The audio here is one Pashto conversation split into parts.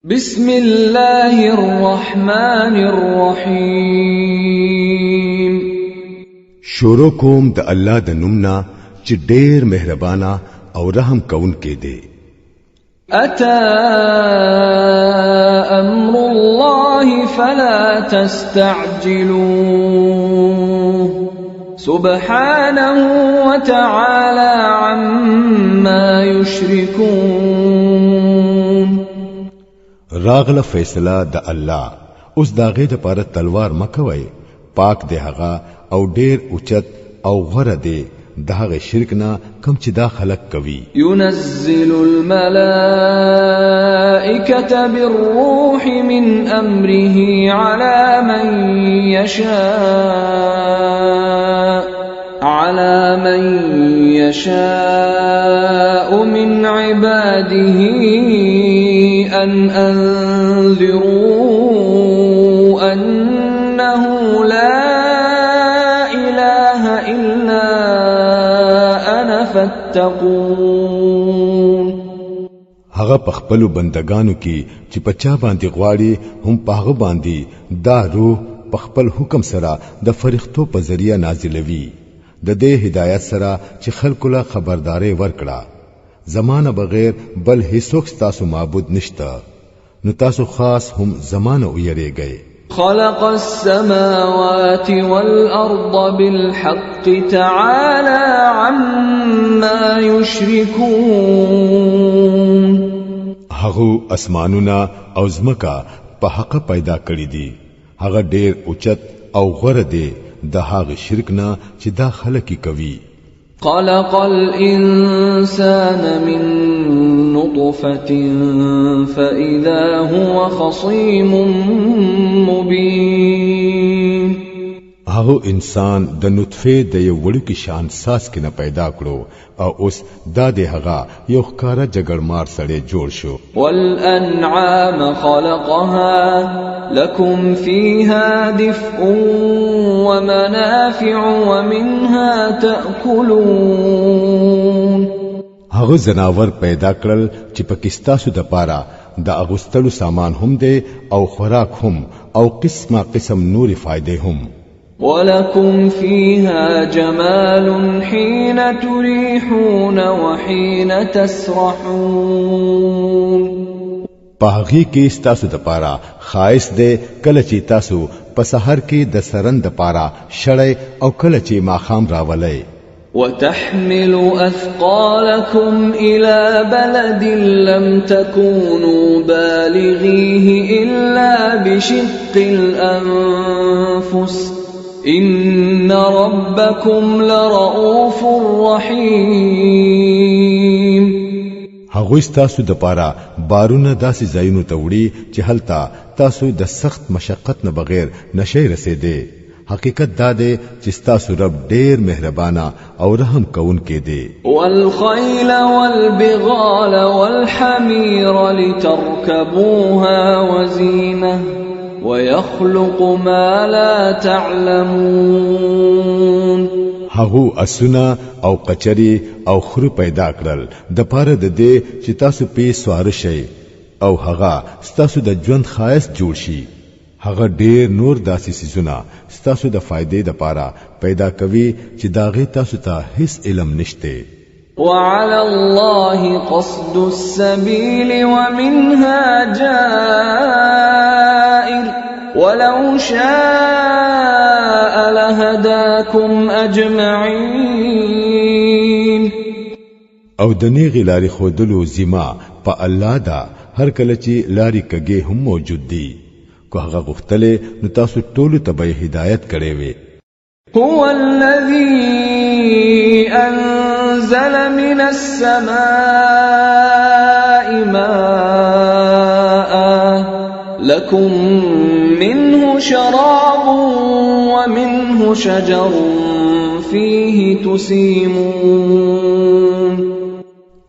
بسم الله الرحمن الرحیم. شروع کوم د الله د نومنا چې ډېر مهربانا او رحم کون کې دی. اتا امر الله فلا تستعجلوه سبحانه وتعالى عما يشركون. راغله فیصله د الله اوس داغه د پاره تلوار مکوي پاک دی هغه او ډیر اوچت او غره دی دغه شرک نه کم چې دا خلق کوي. ينزل الملائكة بالروح من أمره على من يشاء من عباده أن أنذروا أنه لا إله إلا أنا فاتقون. هغه پخپلو بندگانو کې چې پچا باندې غواړي هم پاغه باندې دا روح پخپل حکم سره د فرښتو په ذریعہ نازلوي د دې هدایت سره چې خلکو له خبرداري ورکړه زمانه بغیر بل هیڅوک تاسو معبود نشته نو تاسو خاص هم زمانه ویریږئ. خلق السماوات والأرض بالحق تعالى عما يشركون. هغه اسمانونه او زمکا په حق پیدا کړی دي هغه ډیر اوچت او غوړه دي د هغه شرک نه چې دا خلک کوي. خلق الإنسان من نطفة فإذا هو خصيم مبين. هغه انسان د نطفه د یو وړوکی شان ساس کې نه پیدا کړو او اوس دا د هغه یو ښکارا جګړمار سره جوړ شو. والأنعام خلقها لكم فيها دفء ومنافع ومنها تأكلون. هغه زناور پیدا کړل چې پاکستاسو د پاره د اغوستلو سامان هم دی او خوراک هم او قسمه قسم نوري فائدې هم. ولكم فيها جمال حين تريحون وحين تسرحون. پاغي کې تاسو د پاره خاص دی کله چې تاسو په سحر کې د سرند د پاره شړې او کله چې ماخام راولې. وتحمل أثقالكم إلى بلد لم تكونوا بالغيه إلا بشق الأنفس إن ربكم لرؤوف رحيم. هغه تاسو د پاره بارونه داسې ځایونو ته وړي چې هلته تاسو د سخت مشقت نه بغیر نشئ رسیدئ. حقیقت دا دی چې تاسو رب ډیر مهربانا او رحم کون کې دی. والخيل والبغال والحمير لتركبوها وزينة ويخلق ما لا تعلمون. هغه اسونه او قچري او خرو پیدا کړل د پاره د دې چې تاسو په سوار شئ او هغه تاسو د ژوند خاص جوړ شي. هغه ډیر نور داسې سيزونه تاسو د فائدې د پاره پیدا کوي چې داغه تاسو ته هیڅ علم نشته. وعلى الله قصد السبيل ومنها جائر ولو شاء لهداكم أجمعين. او د نیغې لارې خودلو ذمہ په الله دا هر کله چې لارې کګې هم موجود دي کو هغه غختله نو تاسو ټول ته به هدایت کړي وي. هو الذي أنزل من السماء ماء لكم منه شراب ومنه شجر فيه تسيمون.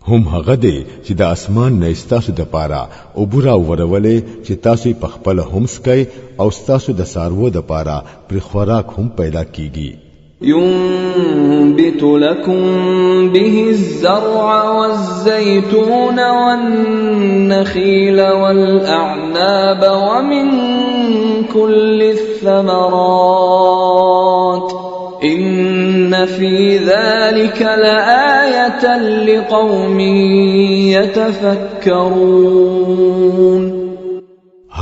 هم هغه دی چې د اسمان نه استاسو د پاره او برا ورولې چې تاسو په خپل هم سکي او استاسو د سارو د پاره پر خوراک هم پیدا کیږي. ينبت لكم به الزرع والزيتون والنخيل والأعناب ومن كل الثمرات إن في ذلك لآية لقوم يتفكرون.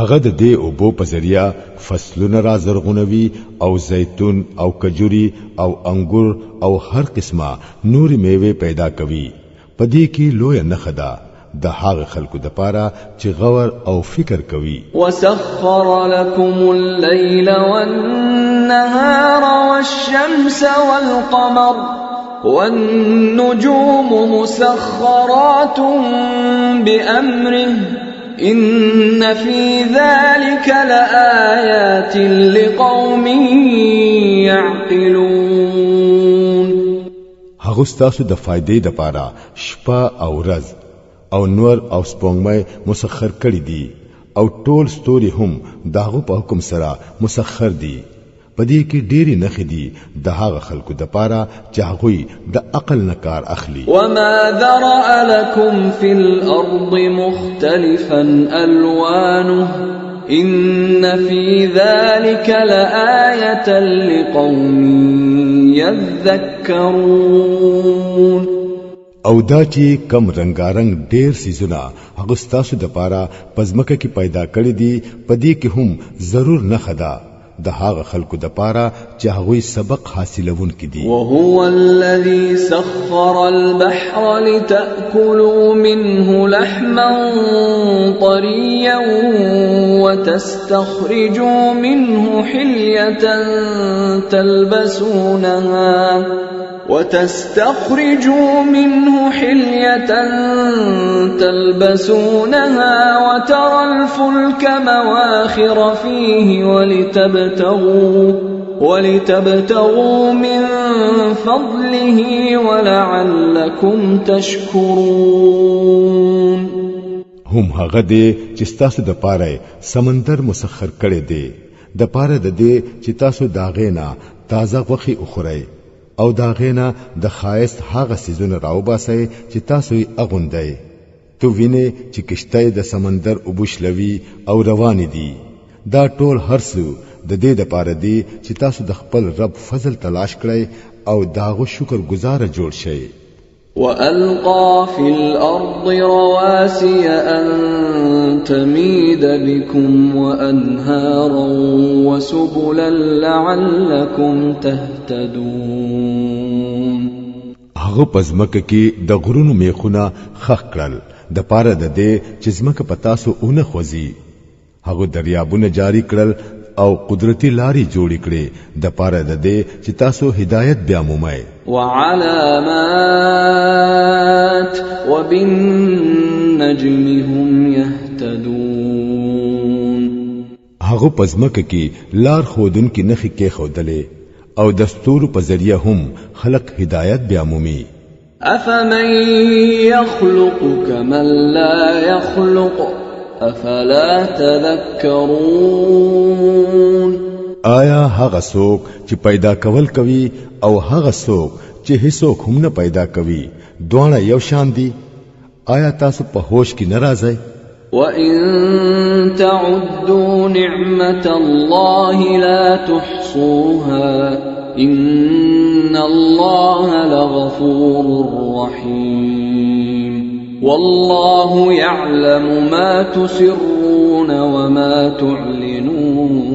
هغه د دې اوبو په ذریعہ فصلونه را زرغونوي او زيتون او کجوري او انګور او هر قسمه نوري میوه پیدا کوي. پدې کې لوی نخدا د هغه خلکو د پاره چې غور او فکر کوي. وسخر لكم الليل والنهار والشمس والقمر والنجوم مسخرات بأمره إن في ذلك لآيات لقوم يعقلون. هغه ستاسو د فائدې د پاره شپه او ورځ او نور او سپوږمۍ مسخر کړی دي او ټول ستوري هم داغه په حکم سره مسخر دي. پدې کې ډېری نخې دي د هغه خلکو د پاره چې هغه د عقل نه کار اخلي. وما ذرأ لكم في الأرض مختلفا ألوانه إن في ذلك لآية لقوم يذكرون. او دا چې کم رنگارنګ ډېر سيزونه هغه ستاسو د پاره پزمکه کې پیدا کړی دي پدې کې هم ضرور نه خدا د هغه خلکو د پاره چې هغه سبق حاصلون کې دي. وهو الذي سخر البحر لتأكلوا منه لحما طريا وتستخرجوا منه حلية تلبسونها وترى الفلك مواخر فيه ولتبتغوا من فضله ولعلكم تشكرون. هم هغه دې چې تاسو د پاره سمندر مسخر کړي دي د پاره د دې چې تاسو داغینا تازه غوخي اخورئ او داغینا د خایست هغه سيزونه راوباسئ چې تاسو یې اغوندئ. تو ویني چې کشته د سمندر وبوشلوي او روان دي. دا ټول هرڅو د دې د پاره دي چې تاسو د خپل رب فضل تلاش کړئ او داغو شکر گزار جوړ شئ. وألقى في الأرض رواسي أن تميد بكم وأنهارا وسبلا لعلكم تهتدون. هغه پزمکه کې د غرونو میخونه خخ کړل د پاره د دې چې زمکه پتاسو اونه خوځي. هغه دریابونه جاری کړل او قدرتی لاري جوړ کړي د پاره د دې چې تاسو هدایت بیا مومئ. وعلامات وبالنجم هم يهتدون. هغه پزمکه کې لار خودن کې نخي کې خودلې او دستور په ذریعہ هم خلق هدایت بیا مومي. افمن يخلق كمن لا يخلق افلا تذكرون. آیا هغه څوک چې پیدا کول کوي او هغه څوک چې هیڅوک هم نه پیدا کوي دوه یو شان دي؟ آیا تاسو په هوش کې ناراضه؟ وَإِن تَعُدُّوا نِعْمَةَ اللَّهِ لَا تُحْصُوهَا إِنَّ اللَّهَ لَغَفُورٌ رَّحِيمٌ. وَاللَّهُ يَعْلَمُ مَا تُسِرُّونَ وَمَا تُعْلِنُونَ.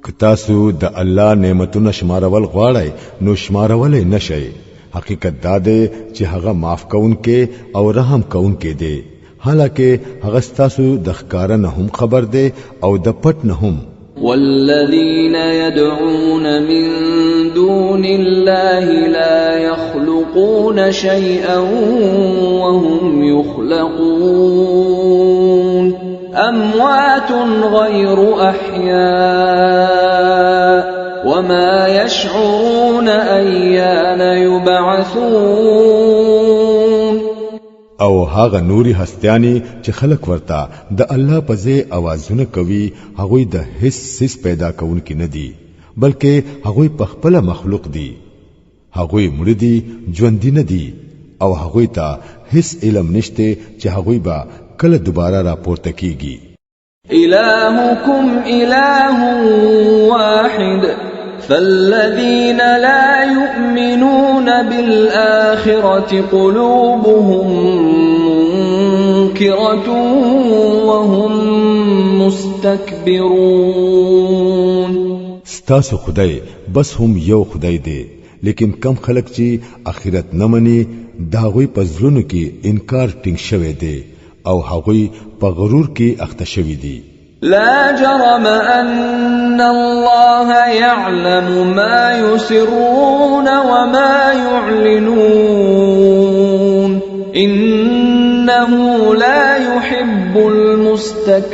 کتاسو د الله نعمتونه شمارول غواړئ نو شمارولې نشئ. حقیقت دا دی چې هغه معاف کونکي او رحم کونکي دی. حالکه هغه ستاسو د ښکار نه هم خبر دی او د پټ نه هم. والذین يدعون من دون الله لا يخلقون شيئا وهم يخلقون أموات غير أحياء وما يشعرون أيان يبعثون. او هاغه نوري هستياني چې خلق ورتا د الله په ځای आवाजونه کوي هغه د حس پیدا کون کې ندي بلکې هغه په خپل مخلوق دي هغه مړ دي ژوند نه دي او هغه ته هیڅ علم نشته چې هغه به کله دوباره راپورته کیږي إلهكم إله واحد فالذين لا يؤمنون بالآخرة قلوبهم منكرة وهم مستكبرون ستاسو خدای بس هم یو خدای دی لیکن کم خلک چې آخرت نه مني داغوی په زړونو کې انکار ټینګ شوی دی او هغوی په غرور کې اخته شوی دي لا جرم أن الله يعلم ما يسرون وما يعلنون إنه لا يحب المستكبرين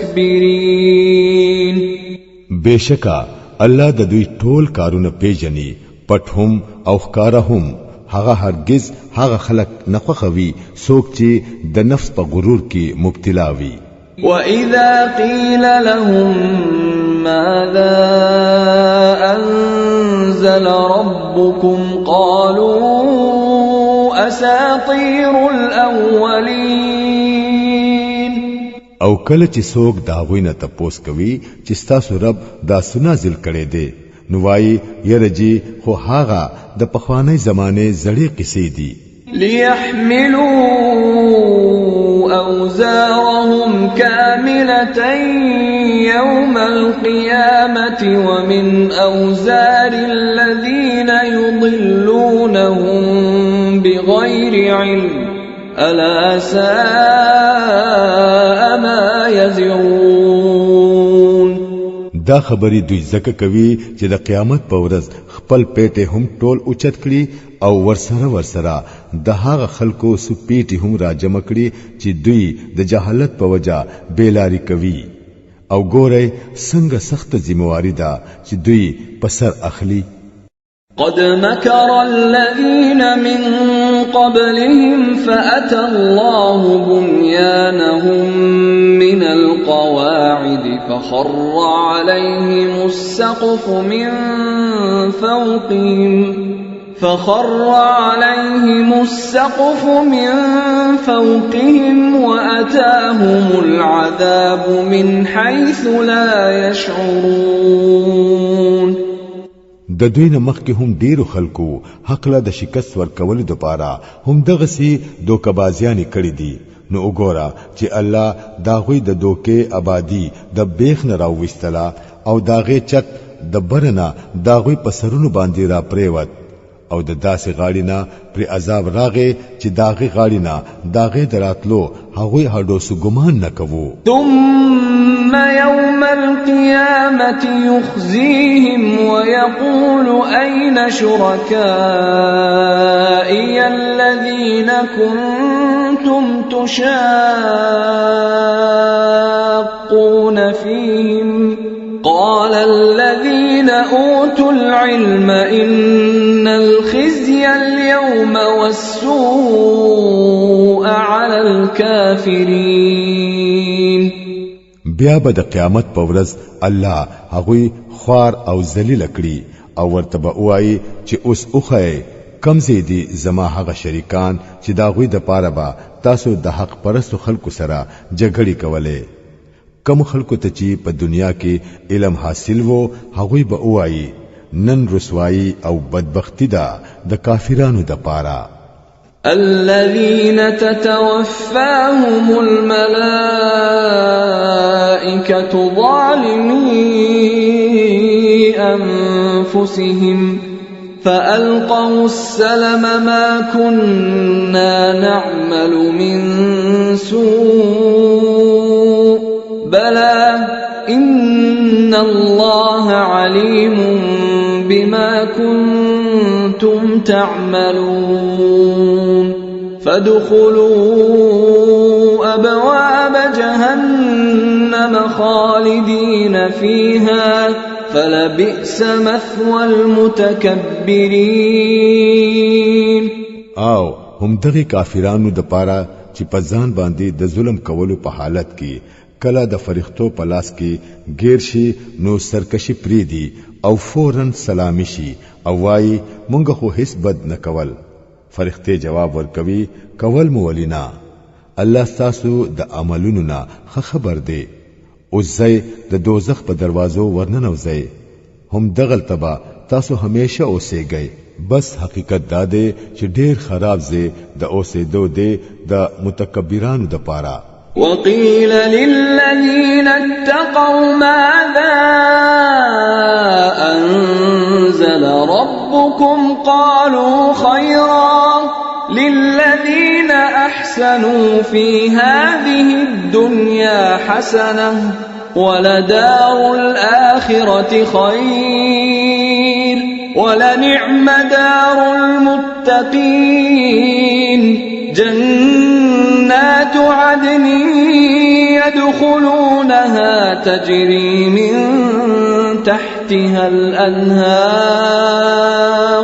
بشکا الله د دوی ټول کارونه پیژني پټ هم او ښکارا هم هغه هرگز هغه خلق نخوخوي څوک چې د نفس په غرور کې مبتلا وي وَإِذَا قِيلَ لَهُم مَّاذَا أَنزَلَ رَبُّكُمْ قَالُوا أَسَاطِيرُ الْأَوَّلِينَ او کله چې څوک داغوی نه تپوس کوي چې ستاسو رب دا سنازل کړي دي نو وایي یرجی خو هاغه د پخوانی زمانه زړې قصې دي ليحملوا أوزارهم كاملة يوم القيامة ومن أوزار الذين يضلونهم بغير علم ألا ساء ما يزرون دا خبري دوی زکه کوي چې د قیامت په ورځ خپل پیټه هم ټول اوچت کړي او ورسره د هغه خلکو سپیټي هم راجم کړي چې دوی د جهالت په وجا بیلاری کوي او ګوره څنګه سخت ذمہواری ده چې دوی په سر اخلي قد مكر الذين من قبلهم فأتى الله بنيانهم من القواعد فخر عليهم السقف من فوقهم وأتاهم العذاب من حيث لا يشعرون د دوی نه مخکې هم ډیرو خلکو حق له د شکست ورکولو لپاره هم دغه سي دوکبازيانې کړې دي نو وګوره چې الله داغوی د دوکې آبادی د بیخ نه راوستلا او داغه چت د برنا داغوی په سرونو باندې را پریوت او د داسې غاړینا پر عذاب راغې چې داغه غاړینا داغه دراتلو هغه هډو سو ګمان نکوو ثم يوم القيامة يخزيهم ويقول أين شركائي الذين كنتم تشاقون فيهم قال الذين أوتوا العلم إن الخزي اليوم والسوء على الكافرين بیا به د قیامت په ورځ الله هغوی خوار او ذلیل کړي او ورته به وایي چې اوس اوخه کمزې دي زما هغه شریکان چې دا غوی د پاره به تاسو د حق پرستو خلکو سره جګړې کولې کم خلکو ته چې په دنیا کې علم حاصل وو هغوی به وایي نن رسوایی او بدبختی ده د کافرانو د پاره الذين تتوفاهم الملائكة ظالمي أنفسهم فألقوا السلم ما كنا نعمل من سوء بلى إن الله عليم بما كنتم تعملون فادخلوا أبواب جهنم خالدين فيها فلبئس مثوى المتكبرين او هم دغه کافرانو د پاره چې په ځان باندې د ظلم کولو په حالت کې کله د فرښتو په لاس کې غیر شي نو سرکشي پریدي او فورن سلامي شي او وايي مونږ خو هیڅ بد نه کول. فرښتې جواب ورکوي کول مو ولینا، الله تاسو د عملونو نه خبر دی. اوسئ د دوزخ په دروازو ورننوځئ، هم دغل تبا تاسو همیشه اوسېږئ. بس حقیقت دا دی چې ډیر خراب ځای د اوسېدو دی د متکبرانو د پاره. وقيل للذين اتقوا ماذا أنزل ربكم قالوا خيرا للذين أحسنوا في هذه الدنيا حسنة ولدار الآخرة خير ولنعم دار المتقين جنات عدن يدخلونها تجري من تحتها الأنهار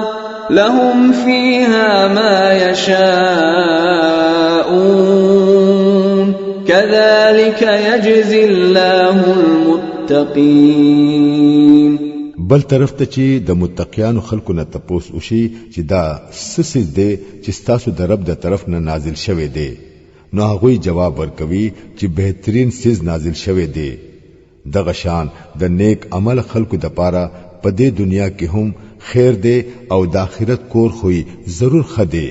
لهم فيها ما يشاءون كذلك يجزي الله المتقين. بل طرف ته چې د متقیانو خلکو نه تپوس وشي چې دا سسیز دی چې ستاسو د رب د طرف نه نازل شوی دی، نو هغوی جواب ورکوي چې بهترین سیز نازل شوی دی. دغه شان د نیک عمل خلکو د پاره په دې دنیا کې هم خیر دی او د آخرت کور خوې ضرور خدي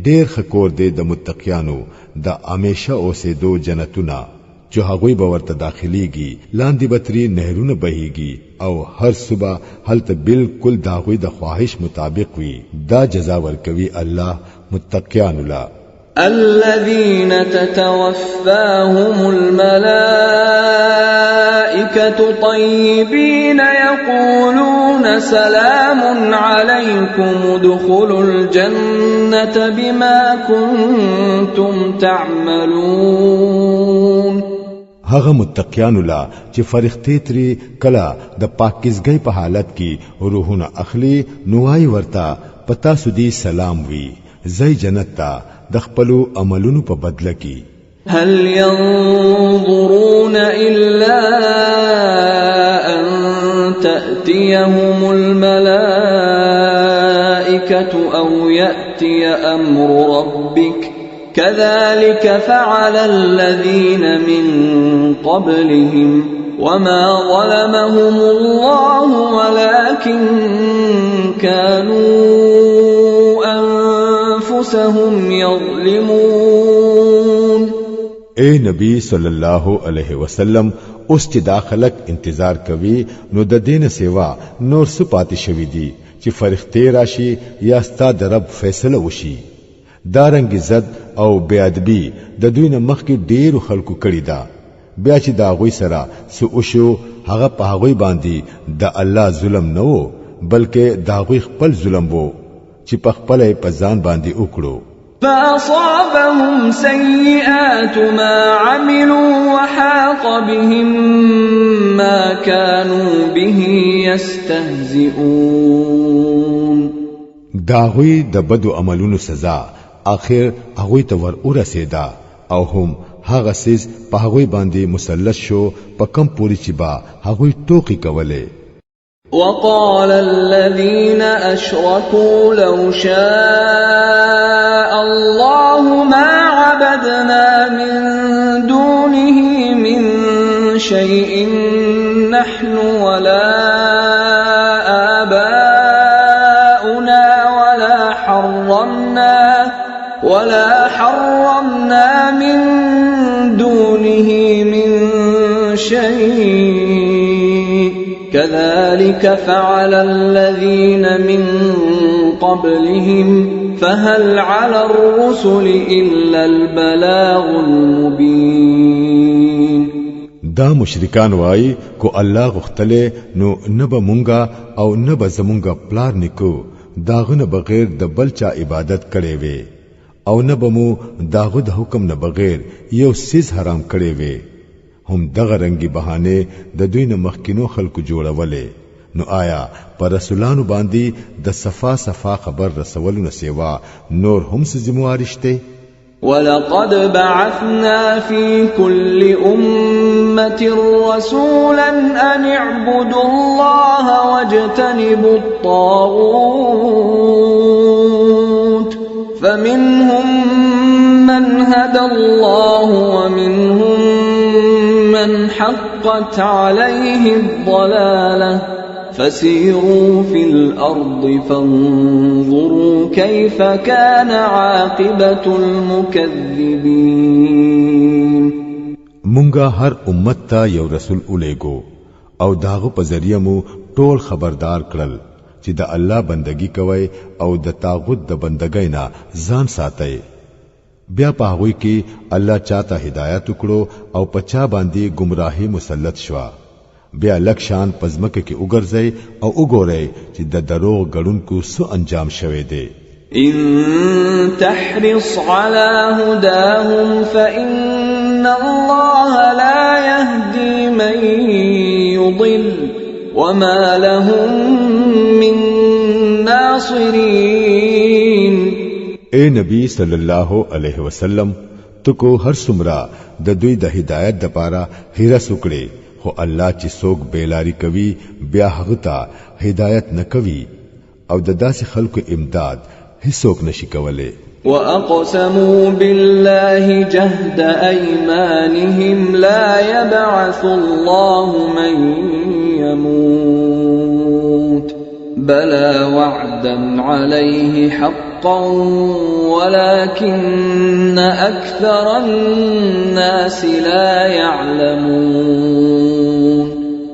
ډیر خکور دی د متقیانو د همیشه اوسېدو جنتونه چې هغوی به ورته داخليږي، لاندې بتري نهرونه بهيږي او هر صبح هلته بالکل داغوی د خواهش مطابق وي. دا جزا ورکوي الله متقیانو لا. الذين تتوفاهم الملائكة طيبين يقولون سلام عليكم ادخلوا الجنة بما كنتم تعملون. هغه متقیانو لا چې فرښتې تری کلا د پاکیزګۍ په حالت کې روحونه اخلي نوای ورتا پتا سودی سلام وی زئی جنت تا د خپلو عملونو په بدله کې. هل ينظرون إلا أن تأتيهم الملائكة أو يأتي أمر ربك كذلك فعل الذين من قبلهم وما ظلمهم الله ولكن كانوا أنفسهم يظلمون. اے نبی صلی الله علیه وسلم اوس چې داخلك انتظار کوي نو د دین سیوا نور څه پاتې شوی دي چې فرښتې راشي یا ستا د رب فیصله وشي. دارنګ زد او بے ادبی د دوی نه مخکې ډیرو خلکو کړی دا، بیا چې دا غوي سره سو شو هغه په هغه باندې د الله ظلم نه وو بلکې دا غوي خپل ظلم وو چې په خپل په ځان باندې وکړو. فأصابهم سيئات ما عملوا وحاق بهم ما كانوا به يستهزئون. دا غوي د بدو عملونو سزا آخر هغوی ته ور ورسېدا او هم هغه سیز په هغوی باندې مسلط شو په کم پوری چې با هغوی ټوکی کوله. وقال الذين أشركوا لو شاء الله ما عبدنا من دونه من شيء نحن ولا آباؤنا ولا حرمنا من دونه من شيء كذلك فعل الذين من قبلهم فهل على الرسل إلا البلاغ المبين. دا مشرکان وای کو الله غختله نو نبا مونږه او نبا زمونږه پلار نکو داغه بغیر د بلچا عبادت کړي وي او نبمو داغه د حکم نه بغیر یو سیز حرام کړي وي. هم دغه رنگي بهانه د دوی نه مخکینو خلکو جوړولې. نو آیا پر رسولانو باندې د صفا خبر رسولونه سیوا نور هم څه ذمہواری شته؟ ولقد بعثنا في كل أمة أمة رسولا أن اعبدوا الله واجتنبوا الطاغوت فمنهم من هدى الله ومنهم من حقت عليه الضلالة فسيروا في الأرض فانظروا كيف كان عاقبة المكذبين. مونږه هر امت ته یو رسول الیګو او داغه په ذریعہ مو ټول خبردار کړل چې د الله بندگی کوي او د طاغوت د بندګۍ نه ځان ساتي. بیا په هغه کې الله چاته هدایت وکړو او پچا باندې گمراهي مسلط شوا. بیا لکشان پزمکه کې وګرځي او وګورئ چې د دروغ غړونکو څه انجام شوه دی. إن تحرص على هداهم فإن الله لا يهدي من يضل وما لهم من ناصرين. اے نبی صلی الله علیه وسلم تو کو هر سمرا د دوی د هدایت د پاره هیره سکړي خو الله چې څوک بیلاری کوي بیا هغه ته هدایت نه کوي او د داسې خلکو امداد هیڅوک نشي کولای. وأقسموا بالله جهد أيمانهم لا يبعث الله من يموت بلى وعدا عليه حقا ولكن أكثر الناس لا يعلمون.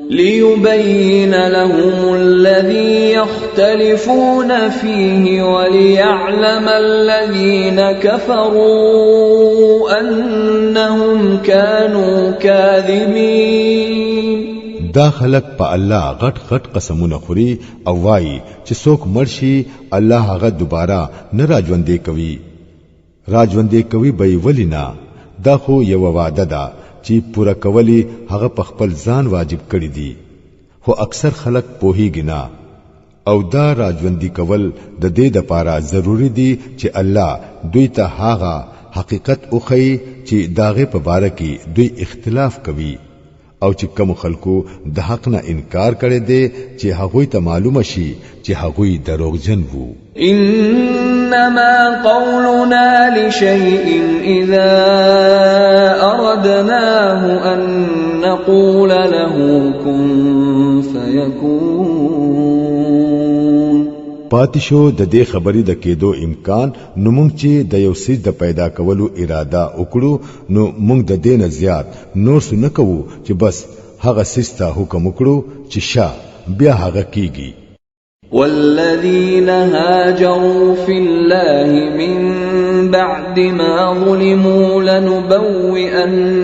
ليبين لهم الذي يختلفون فيه وليعلم الذين كفروا أنهم كانوا كاذبين. دا خلق په الله غټ غټ قسمونه خوري او وایي چې څوک مرشي الله هغه دوباره نه راژوندې کوي. راژوندې کوي به ولینا دا خو یو وعده ده چې پورا کولی هغه په خپل ځان واجب کړی دي خو اکثر خلک پوهیږي نه او دا راژوندې کول د دې د پاره ضروری دي چې الله دوی ته هغه حقیقت اوخی چې داغه په باره کې دوی اختلاف کوي او چې کوم خلکو د حق نه انکار کړي دي چې هغه ته معلومه شي چې هغه دروغجن وو. إنما قولنا لشيء إذا أردناه أن نقول له كن فيكون. پاتشو د دې خبرې د کېدو امکان نو مونږ چې د یو څه د پیدا کولو اراده وکړو نو مونږ د دې نه زیات نور څه نه کوو چې بس هغه سستا حکم وکړو چې شا بیا هغه کیږي. والذين هاجروا في الله من بعد ما ظلموا لنبوئنهم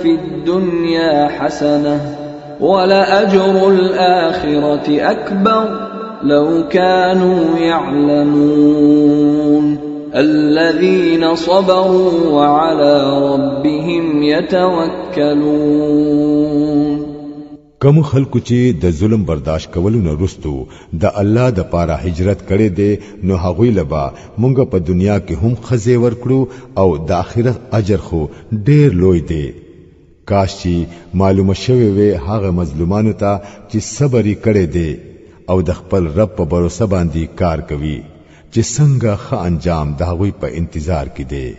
في الدنيا حسنة ولأجر الآخرة أكبر لو كانوا يعلمون. الذين صبروا وعلى ربهم يتوكلون. کوم خلکو چې د ظلم برداشت کولو نه رستو د الله د پاره هجرت کړي دي نو هغوی لبا مونږ په دنیا کې هم خزه ورکړو او د آخرت اجر خو ډیر لوی دی. کاش چې معلومه شوي وي هغه مظلومانو ته چې صبر کړي دي او د خپل رب په باور باندې کار کوي چې څنګه ښه انجام د هغوی په انتظار کې دی.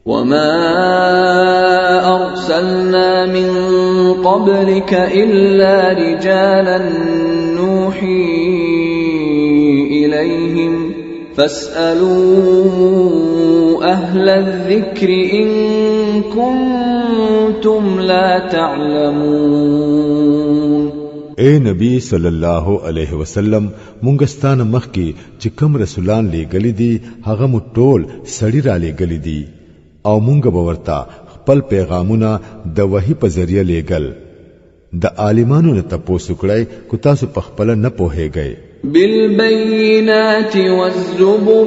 وما أرسلنا من قبلك إلا رجالا نوحي إليهم فاسألوا أهل الذكر إن كنتم لا تعلمون. اے نبی صلی الله علیه وسلم مونږ ستانه مخکي چې کوم رسولان لېګلې دي هغه مو ټول سړی را لېګلې دي او مونږ به ورته خپل پیغامونه د وحی په ذریعہ لېګل. د عالمانو نه تاسو کړای کو تاسو په خپل نه پوهیږئ. بالبينات والزبر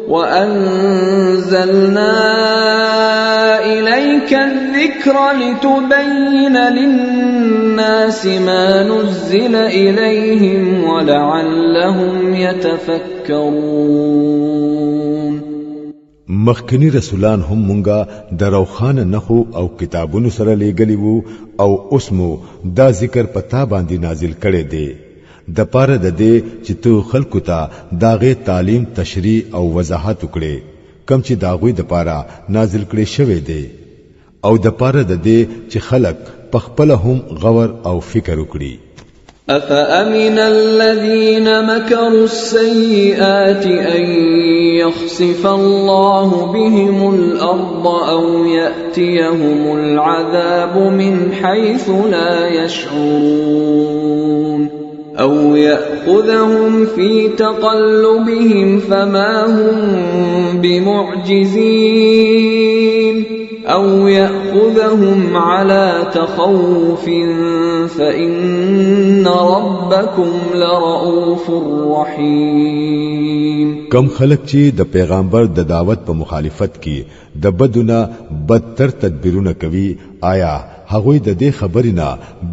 وأنزلنا إليك الذكر لتبين للناس ما نزل إليهم ولعلهم يتفكرون. مخکنی رسولان هم مونږه دروخانه نخو او کتابونو سره لېګلی وو او اوسمو دا ذکر پتا باندې نازل کړي دي د پاره د دې چې تو خلکو ته داغه تعلیم تشریح او وضاحت وکړي کم چې داغوی د پاره نازل کړي شوی دی او د پاره د دې چې خلک پخپل هم غور او فکر وکړي أفأمن الذين مكروا السيئات أن يخسف الله بهم الأرض أو يأتيهم العذاب من حيث لا يشعرون أو يأخذهم في تقلبهم فما هم بمعجزين أو يأخذهم على تخوف فإن ربكم لرؤوف رحيم کم خلق چې د پیغمبر د دعوت په مخالفت کې د بدونه بدتر تدبیرونه کوي آیا هغه د دې خبرینه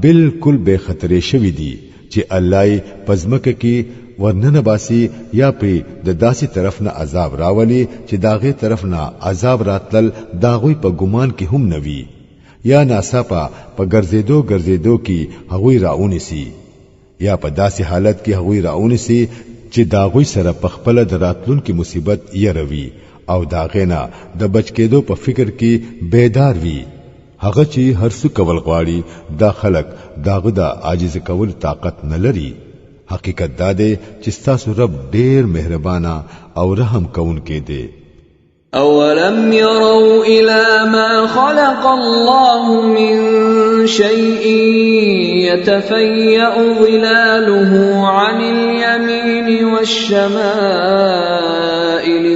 بالکل بے خطرې شوی دي چې الله پزمکه کې ورننه باسي یا په د داسي طرف نه عذاب راولي چې داغه طرف نه عذاب راتل داغوی په ګمان کې هم نوي یا ناصافه په ګرځېدو کې هغوی راونی سي یا په داسي حالت کې هغوی راونی سي چې داغوی سره په خپل د راتلون کې مصیبت یې روي او داغه نه د بچ کېدو په فکر کې بیدار وي هغه چې هر څه کول غواړي دا خلق داغه د عاجز کول طاقت نه لري حقیقت دا دی چې تاسو رب ډېر مهربانا او رحم کوونکی دی أولم يروا إلى ما خلق الله من شيء يتفيأ ظلاله عن اليمين والشمائل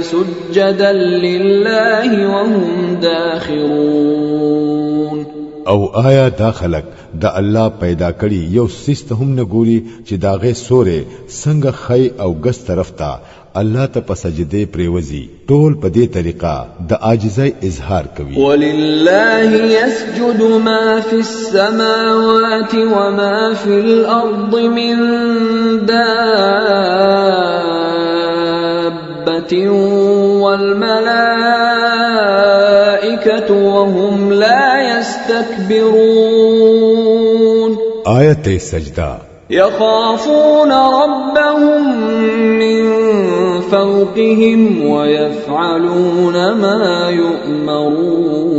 سجدا لله وهم داخرون او آیا دا خلق دا الله پیدا کړي یو سیست هم نه ګوري چې داغه سوره څنګه خی او ګس طرف ته الله ته په سجده پریوزي ټول په دې طریقه د عاجزۍ اظهار کوي ولله يسجد ما في السماوات وما في الأرض من دابة والملائكة وهم لا يستكبرون آیت سجدہ يخافون ربهم من فوقهم ويفعلون ما يؤمرون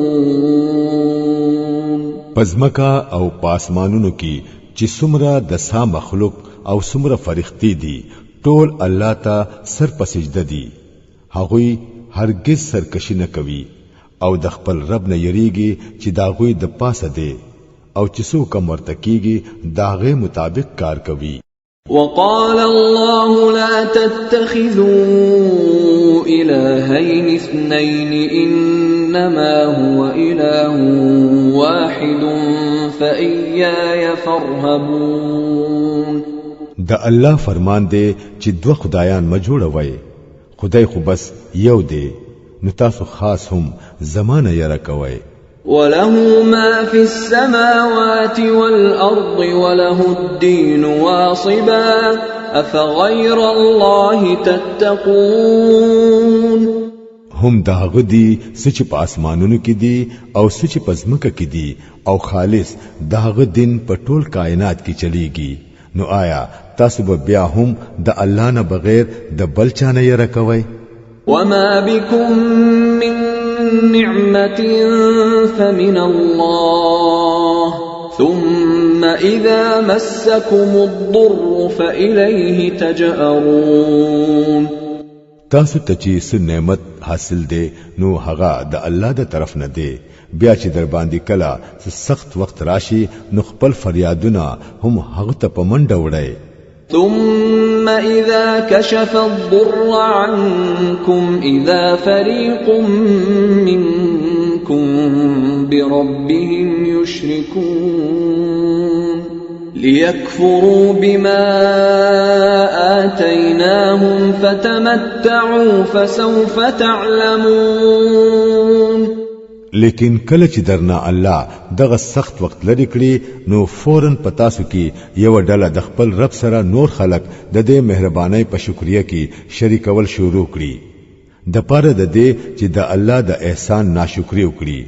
پزمکا او پاسمانونو کی چې څومره د سا مخلوق او څومره فرښتې دي ټول الله ته سر په سجده دي هغوی هرگز سرکشي نه کوي او د خپل رب نه یریږي چې داغوی د پاسه دی او چې څوک ورته کیږي داغه مطابق کار کوي وقال الله لا تتخذوا إلهين اثنين إنما هو إله واحد فإياي فارهبون د الله فرمان دی چې دوه خدایان ما جوړوي خدای خو بس یو دی نو تاسو خاص هم زمانه یې راکوي وله ما في السماوات والأرض وله الدين واصبا أفغير الله تتقون هم داغه دي سچ په اسمانونو کې دي او سچ په ځمکه کې دي او خالص داغه دین په ټول کائنات کې چلیږي نو آیا تاسو به بیا هم د الله نه بغیر د بل چا نه یې راکوي وما بكم من نعمة فمن الله ثم إذا مسكم الضر فإليه تجأرون تاسو ته چې نعمت حاصل دی نو هغه د الله د طرف نه دی بیا چې در باندې کلا سخت وخت راشي نو خپل فریادونه هم هغه ته پمنډه وړي ثم إذا كشف الضر عنكم إذا فريق منكم بربهم يشركون ليكفروا بما آتيناهم فتمتعوا فسوف تعلمون لیکن کله چې درنا الله دغه سخت وخت لري کړی نو فورن پتاسو کې یو ډله د خپل رب سره نور خلق د دې مهرباني په شکریا کې شریکول شروع کړي د پاره د دې چې د الله د احسان ناشکری وکړي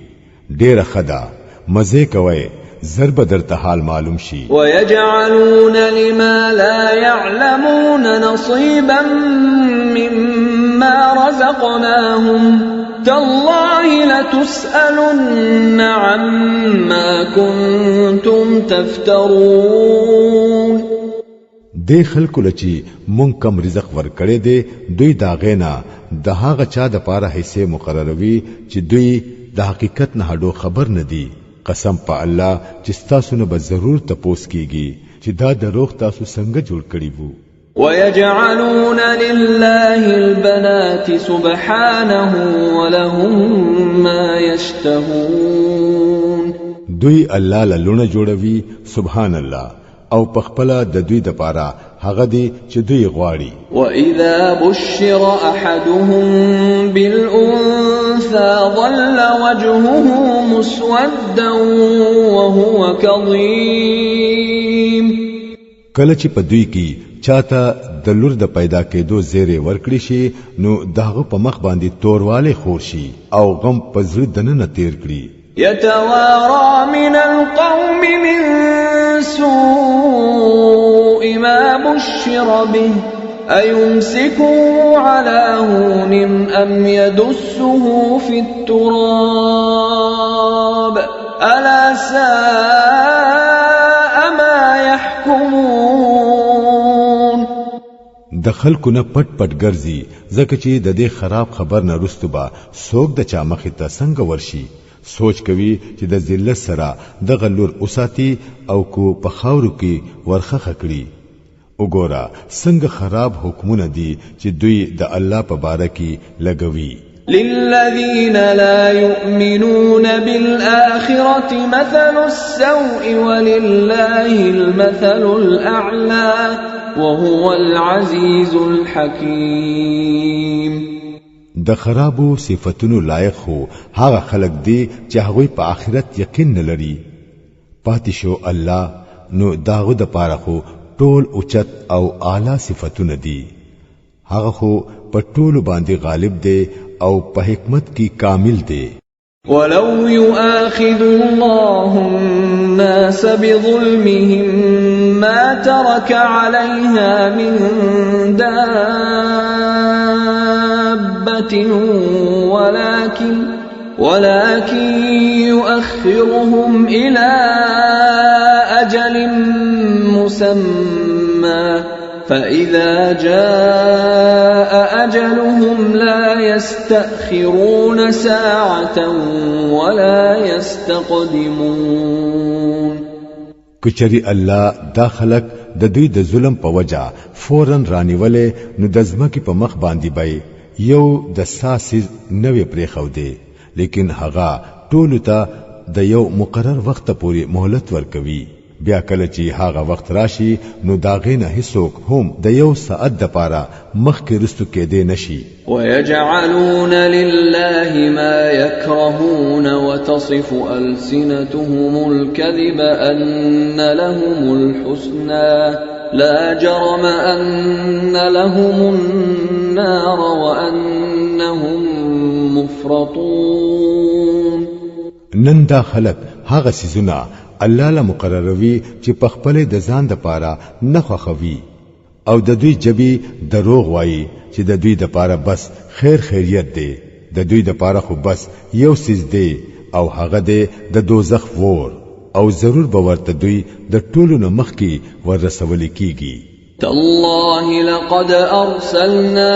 ډېر خدا مزه کوي ضرب درته حال معلوم شي ويجعلون لما لا يعلمون نصيبا مما رزقناهم تالله لتسألن عما كنتم تفترون د خلکو لچی مونږ کم رزق ورکړې دي دوی دا غینا د هغه چا د پاره حصے مقرروي چې دوی د حقیقت نه هډو خبر نه دي قسم په الله چې تاسو نه به ضرور تپوس کیږي چې دا دروغ تاسو څنګه جوړ کړی وو ويجعلون لله البنات سبحانه ولهم ما يشتهون دوی الله له لونه جوړوي سبحان الله او پخپلا د دوی د پاره هغه دي چې دوی غواړي واذا بشر احدهم بالانثى ظل وجهه مسودا وهو كظيم کله چې په دوی کې چاته د لور د پیدا کېدو زیره ورکړي شي نو داغه په مخ باندې تورواله خور شي او غم په زړه دننه تیر کړي يتوارى من القوم من سوء ما بشر به أيمسكه على هون أم يدسه في التراب ألا ساء ما يحكمون د خلکو نه پټ پټ ګرځي ځکه چې د دې خراب خبر نه رستو با سوک د چا مخې ته څنګه ورشي سوچ کوي چې د ذلت سره د غلور اوساتي او کو په خاورو کې ورخه خکړي وګوره څنګه خراب حکمونه دي چې دوی د الله په باره کې لګوي للذين لا يؤمنون بالآخرة مثل السوء ولله المثل الأعلى وهو العزيز الحكيم د خرابو صفاتونو لایق خو هغه خلق دي چې هغه په آخرت یقین نه لري پاتې شو الله نو داغه د پاره خو ټول اوچت او اعلی صفاتونه دي هغه خو په ټول باندې غالب دی او په حکمت کې کامل دی ولو يؤاخذ الله الناس بظلمهم ما ترك عليها من دابة ولكن يؤخرهم إلى أجل مسمى فإذا جاء أجلهم لا يستأخرون ساعة ولا يستقدمون کچری الله دا خلق د دوی د ظلم په وجا فورن رانیولې نو د ځمکې په مخ باندې بای یو د ساسیز نوې پرې خو دی لیکن هغه ټول ته د یو مقرر وخت پورې مهلت ورکوي بیا کله چې هغه وخت راشي نو داغه نه هیڅوک هم د یو ساعت د پاره مخ کې رستو کېدې نشي ويجعلون لله ما يكرهون وتصف ألسنتهم الكذب أن لهم الحسنى لا جرم أن لهم النار وأنهم مفرطون نن دا خلق هغه سيزونه الله له مقرروي چې په خپل د ځان د پاره نه خوخوي او د دوی جبي دروغ وایي چې د دوی د پاره بس خیر خیریت دی د دوی د پاره خو بس یو سیز دی او هغه دی د دوزخ ور او ضرور به ورته دوی د ټولو نه مخ کې ورسول کیږي تالله لقد أرسلنا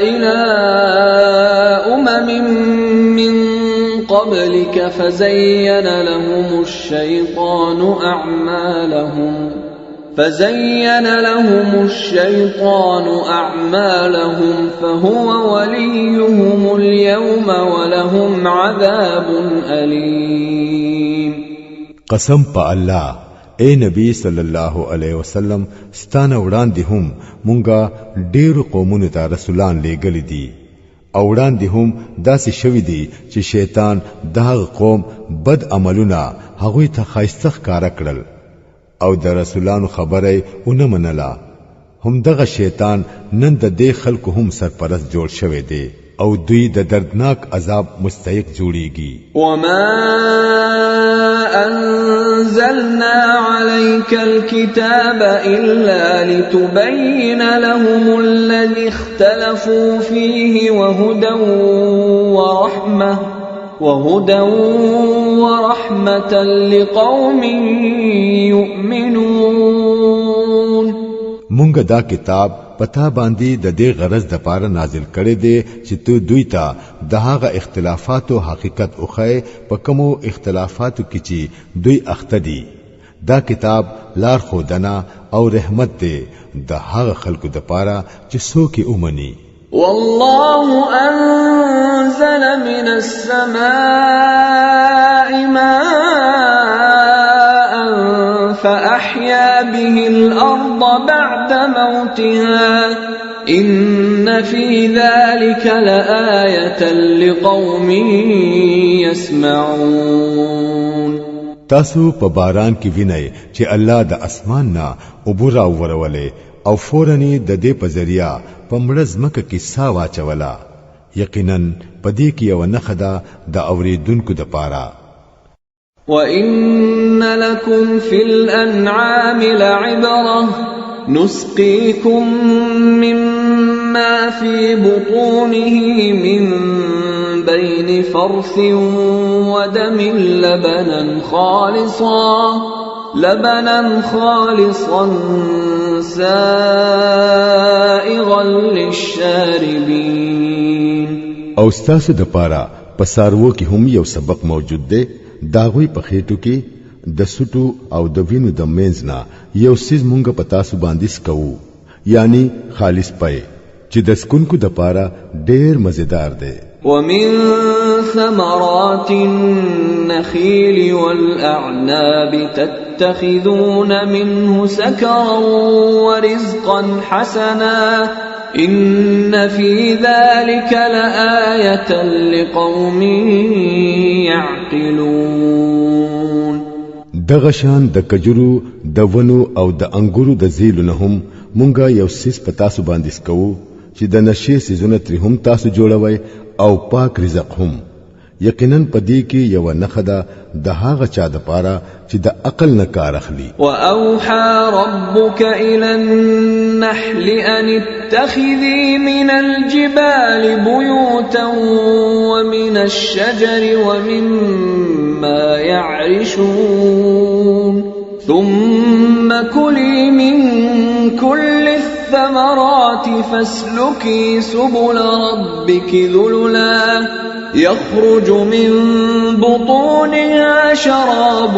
إلى من قبلك فزين لهم الشيطان أعمالهم فهو وليهم اليوم ولهم عذاب أليم قسم په الله اے نبی صلی الله علیه وسلم ستانه وړاندې هم مونږه ډېر قومونو ته رسولان لېږلي دي او وړاندې هم داسې شوی دی چې شیطان دغه قوم بد عملونه هغه ته خایسته ښکارا کړل او د رسولانو خبره ونه منله هم دغه شیطان نن د دې خلکو هم سرپرست جوړ شوی دی او دوی د دردناک عذاب مستحق جوړیږي. وما أنزلنا عليك الكتاب إلا لتبين لهم الذي اختلفوا فيه وهدى ورحمة لقوم يؤمنون. مونږ دا کتاب پتا باندې د دې غرض د پاره نازل کړي دي چې ته دوی ته د هغه اختلافاتو حقیقت اوخه په کومو اختلافاتو کې چې دوی اخته دي. دا کتاب لار خودنه او رحمت دی د هغه خلکو د پاره چې څوک یې اومني. والله أنزل من السماء ماء فأحيا به الأرض بعد موتها إن في ذلك لآية لقوم يسمعون. تاسو په باران کې وینئ چې الله د اسمان نه عبور اورولې او فورنی د دې په ذریعہ په مړز مکه کې سا واچولا. یقینا پدې کې یو نخدا د اوریدونکو د پاره. وَإِنَّ لَكُمْ فِي الْأَنْعَامِ لَعِبْرَةً نُسْقِيكُم مِّمَّا فِي بُطُونِهِ مِن بَيْنِ فَرْثٍ وَدَمٍ لَبَنًا خَالِصًا سَائِغًا لِلشَّارِبِينَ. او ستاسو د پاره پسارو کې هم یو سبق موجود دی. داغوی په خېټو کې د سټو او د وینو د مینځ نه یو سیز مونږ په تاسو باندې سکو، یعنی خالص پي چې د سکونکو د پاره ډېر مزیدار دی. ومن ثمرات النخيل والأعناب تتخذون منه سكرا ورزقا حسنا إن في ذلك لآية لقوم يعقلون. دغشان د کجورو د ونو او د انګورو د زیلو نه هم مونږه یو سیس په تاسو باندې سکو چې د نشي سيزونه تر هم تاسو جوړوي او پاک رزق هم. یقینا پدې کې یو نخدا د هغه چا د پاره چې د عقل نه کار اخلي. واوحى ربك الى النحل ان اتخذي من الجبال بيوتا ومن الشجر ومما يعرشون ثم كلي من كل الثمرات فاسلكي سبل ربك ذللا يخرج من بطونها شراب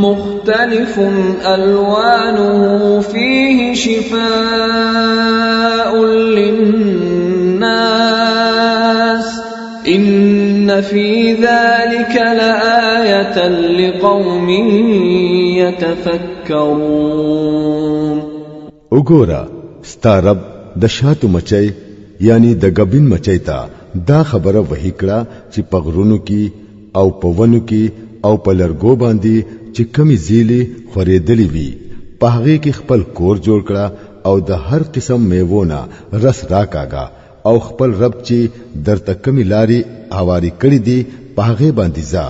مختلف ألوانه فيه شفاء للناس إن في ذلك لآية لقوم يتفكرون. وګوره ستارب د شاتو مچي یعنی د غبین مچي ته دا خبره وحی کړه چې پغرونو کې او پونو کې او پلرګو باندې چې کمی زیلې خورېدلې وي په هغه کې خپل کور جوړ کړه او د هر قسم میوونه رس راکاګه او خپل رب چې درته کمی لاري اواري کړې دي په هغه باندې ځا.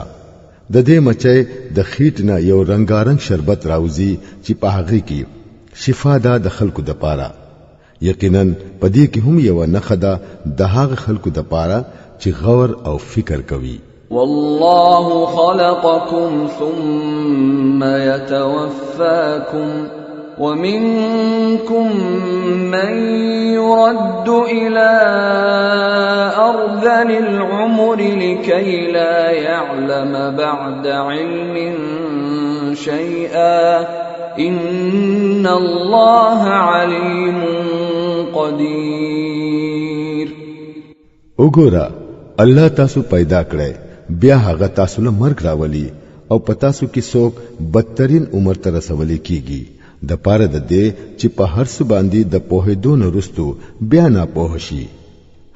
د دې مچي د خېټ نه یو رنگارنګ شربت راوځي چې په هغه کې شفا ده د خلکو د پاره. یقینا پدې کې هم یو نخدا د هغه خلکو د پاره چې غور او فکر کوي. والله خلقكم ثم يتوفاكم ومنكم من يرد إلى أرذل العمر لكي لا يعلم بعد علم شيئا إن الله عليم قدير. وګوره الله تاسو پیدا کړی بیا هغه تاسو له مرګ راولي او پتا سو کې څوک بدترین عمر ته رسولي کیږي د پاره د دې چې په هر څه باندې د پوهېدو نه رستو بیا نه پوه شي.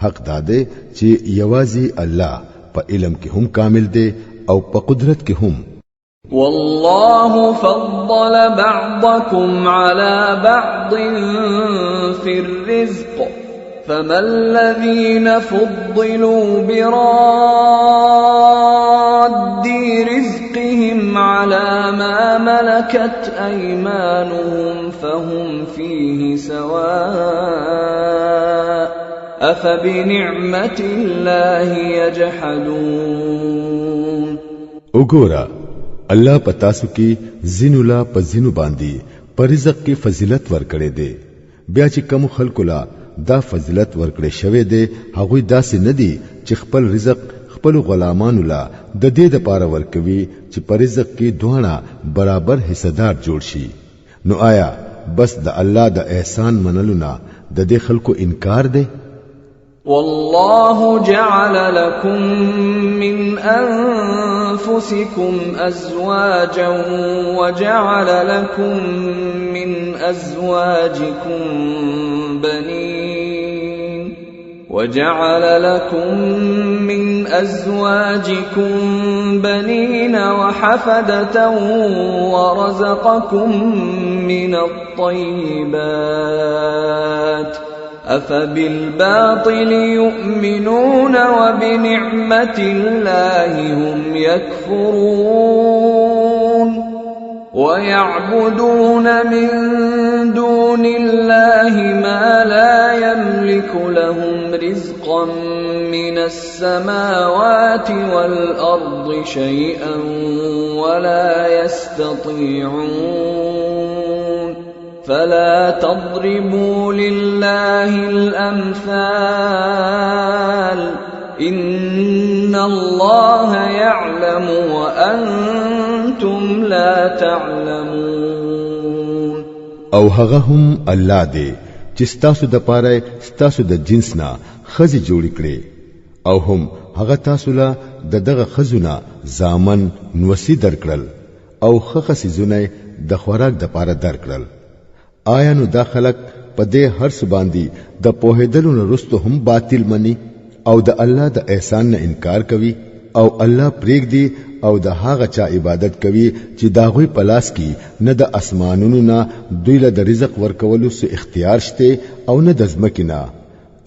حق داده چې یوازې الله په علم کې هم کامل دی او په قدرت کې هم. والله فضل بعضكم على بعض في الرزق فما الذين فضلوا براد رزقهم على ما ملكت أيمانهم فهم فيه سواء أفبنعمة الله يجحدون وګوره الله پتاسو کې زینولا په زینو باندې پر رزق کې فضیلت ورکړي دي بیا چې کوم خلکو لا دا فضیلت ورکړي شوی دی هغه داسې نه دي چې خپل رزق خپل غلامانو لا د دې د پاره ورکوي چې پر رزق کې دوه برابر حصدار جوړ شي نو آیا بس د الله د احسان منلو نه د دې خلکو انکار دی والله جعل لكم من أنفسكم أزواجا وجعل لكم من أزواجكم بنين وحفدة ورزقكم من الطيبات أفبالباطل يؤمنون وبنعمة الله هم يكفرون ويعبدون من دون الله ما لا يملك لهم رزقا من السماوات والأرض شيئا ولا يستطيعون فلا تضربوا لله الأمثال إن الله يعلم وأنتم لا تعلمون او هغه هم الله دی چې ستاسو د پاره ستاسو د جنس نه خزي جوړ کړي او هم هغه تاسو له دغه خزونه زامن نوسی درکړل او خخ سيزونه د خوراک د پاره درکړل آیا نو دا خلق په دې هر څه باندې د پوهېدلو نه رستو هم باطل مني او د الله د احسان نه انکار کوي او الله پرېګ دی او د هغه چا عبادت کوي چې داغوی پلاس کی نه د اسمانونو نه دوی له د رزق ورکولو سو اختیار شته او نه د ځمکینا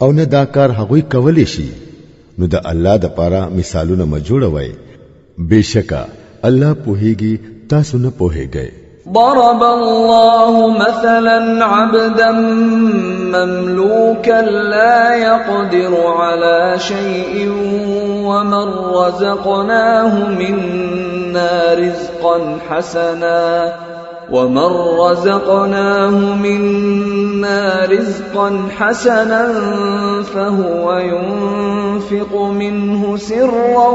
او نه دا کار هغوی کولی شي نو د الله د پاره مثالونه مجوړوي بشکا الله پوهیږي تاسو نه پوهیږئ ضرب الله مثلا عبدا مملوكا لا يقدر على شيء ومن رزقناه منا رزقا حسنا فهو ينفق منه سرا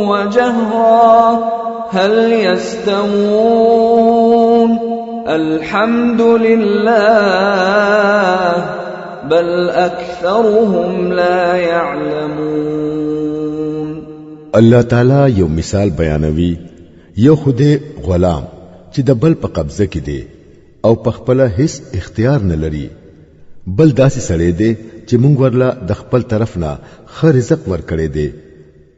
وجهرا هل يستوون الحمد لله بل أكثرهم لا يعلمون الله تعالی یو مثال بیانوي یو خوده غلام چې د بل په قبضه کې دی او په خپل هیڅ اختیار نه لري بل داسې سړی دی چې مونږ ورلا د خپل طرف نه خ رزق ورکړي دی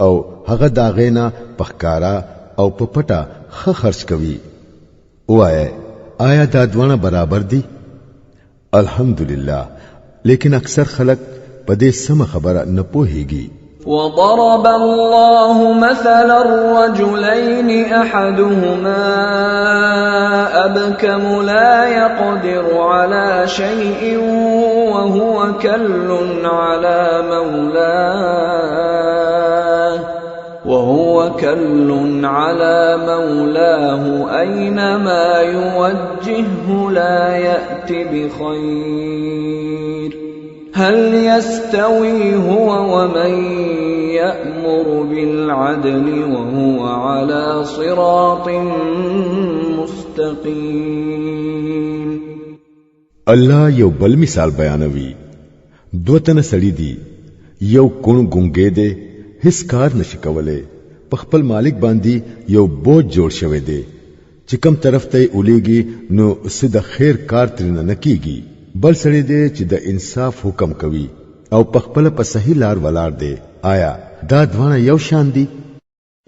او هغه دا غینا پخکارا او په پټه خ خرج کوي وای آیا دا دوانه برابر دي الحمدلله لیکن اکثر خلک په دې سم خبره نه پوهیږي وضرب الله مثلا الرجلين أحدهما أبكم لا يقدر على شيء وهو كل على مولاه أينما يوجهه لا يأتي بخير هل يستوي هو ومن يأمر بالعدل وهو على صراط مستقيم الله یو بل مثال بیانوي دوتنه سړی دی یو کون ګونګې دی هیڅ کار نشي کولای په خپل مالک باندې یو بوج جوړ شوی دی چې کوم طرف ته اولیږي نو سید خیر کار ترنه نکېږي بل سړی دی چې د انصاف حکم کوي او په خپل په صحیح لار ولاړ دی آیا دا دوانه یو شان دي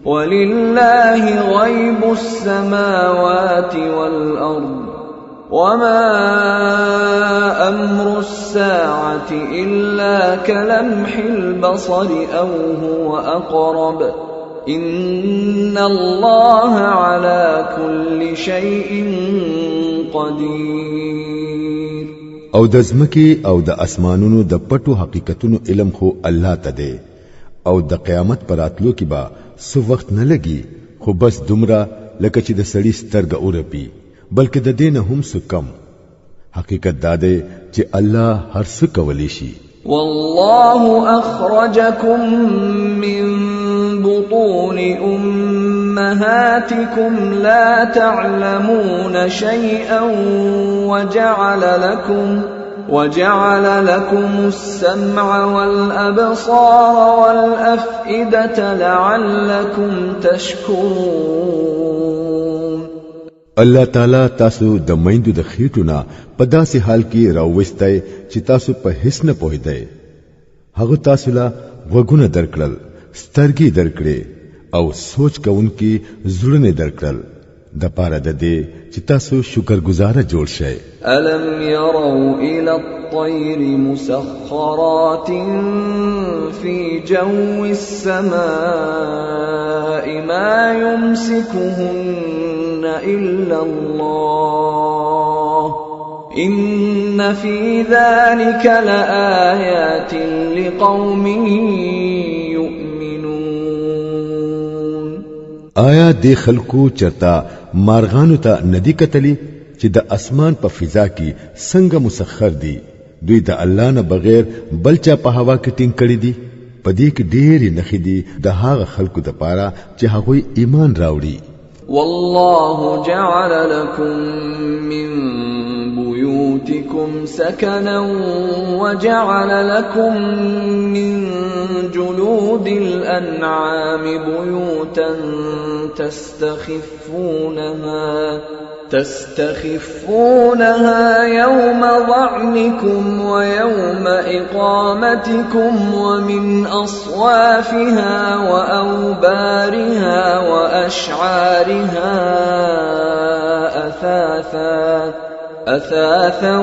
ولله غيب السماوات والأرض وما أمر الساعة إلا كلمح البصر أو هو أقرب إن الله على كل شيء قدير. او د ځمکې او د اسمانونو د پټو حقیقتونو علم خو الله ته دی او د قیامت پر راتلو کې به سو وخت نه لګي خو بس دومره لکه چې د سړي سترګه اورپی بلکې د دین هم سو کم. حقیقت دا دی چې الله هر څه کولی شي. والله أخرجكم من بطون أمهاتكم لا تعلمون شيئا وجعل لكم السمع والأبصار والأفئدة لعلكم تشكرون. الله تعالی تاسو د میندو د خېټونه په داسې حال کې راوستای چې تاسو په هیڅ نه پوهیدئ. هغه تاسو لا وګونه درکړل، سترګې درکړې او سوچ کوونکی زړونه درکړل د پاره د دې چې تاسو شکرګزار جوړ شئ. ألم يروا إلى الطير مسخرات في جو السماء ما يمسكهن إلا الله إن في ذلك لآيات لقوم يؤمنون. آیا د خلکو چرتا مارغانو ته ندی کتلی چې د اسمان په فضا کې څنګه مسخر دي؟ دوی د الله نه بغیر بل چا په هوا کې ټینګ کړی دي. په دې کې ډېرې نښې دي د هغه خلکو لپاره چې هغوی ایمان راوړي. والله جعل لكم من بيوتكم سكنا وجعل لكم من جلود الأنعام بيوتا تستخفونها يوم ظعنكم ويوم إقامتكم ومن أصوافها وأوبارها وأشعارها أثاثا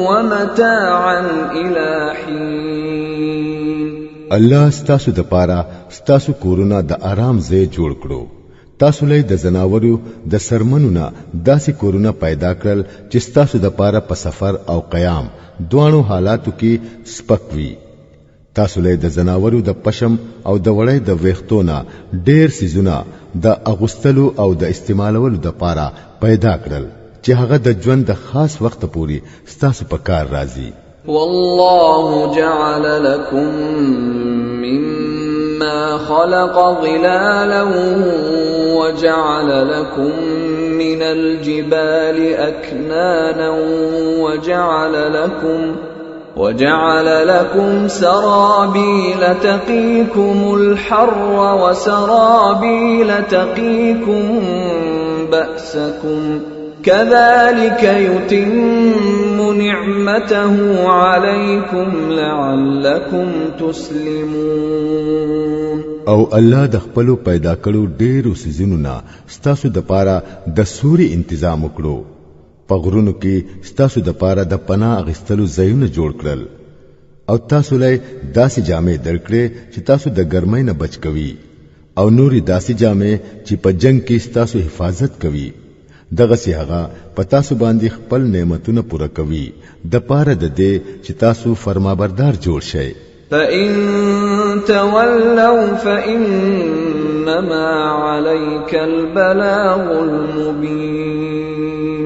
ومتاعا إلى حين. الله ستاسو د پاره ستاسو کورونه د آرام ځای جوړ کړو. تاسو له د زناورو د سرمنونه داسې کورونه پیدا کړل چې ستاسو د پاره په سفر او قیام دوانو حالاتو کې سپکوي. تاسو له د زناورو د پشم او د وړۍ د ویختونه ډېر سيزونه د اغوستلو او د استعمالولو د پاره پیدا کړل چې هغه د ژوند د خاص وخت پورې ستاسو په کار راځي. والله جعل لكم مما خلق ظلالا وجعل لكم من الجبال أكنانا وجعل لكم سرابيل تقيكم الحر وسرابيل تقيكم بأسكم كذلك يتم نعمته عليكم لعلكم تسلمون. او الله د خپل پیدا کړو ډېرو سيزونو نه ستاسو د پاره د سوري تنظیم وکړو. په غرونو کې ستاسو د پاره د پناه اغستلو ځایونه جوړ کړل او تاسو له داسې جامې درکړې چې تاسو د ګرمۍ نه بچ کوي او نوري داسې جامې چې په جنگ کې ستاسو حفاظت کوي. دغه سي هغه پتا سو باندې خپل نعمتونه پوره کوي د پاره د دې چې تاسو فرمانبردار جوړ شئ. فإن تولوا فإنما عليك البلاغ المبين.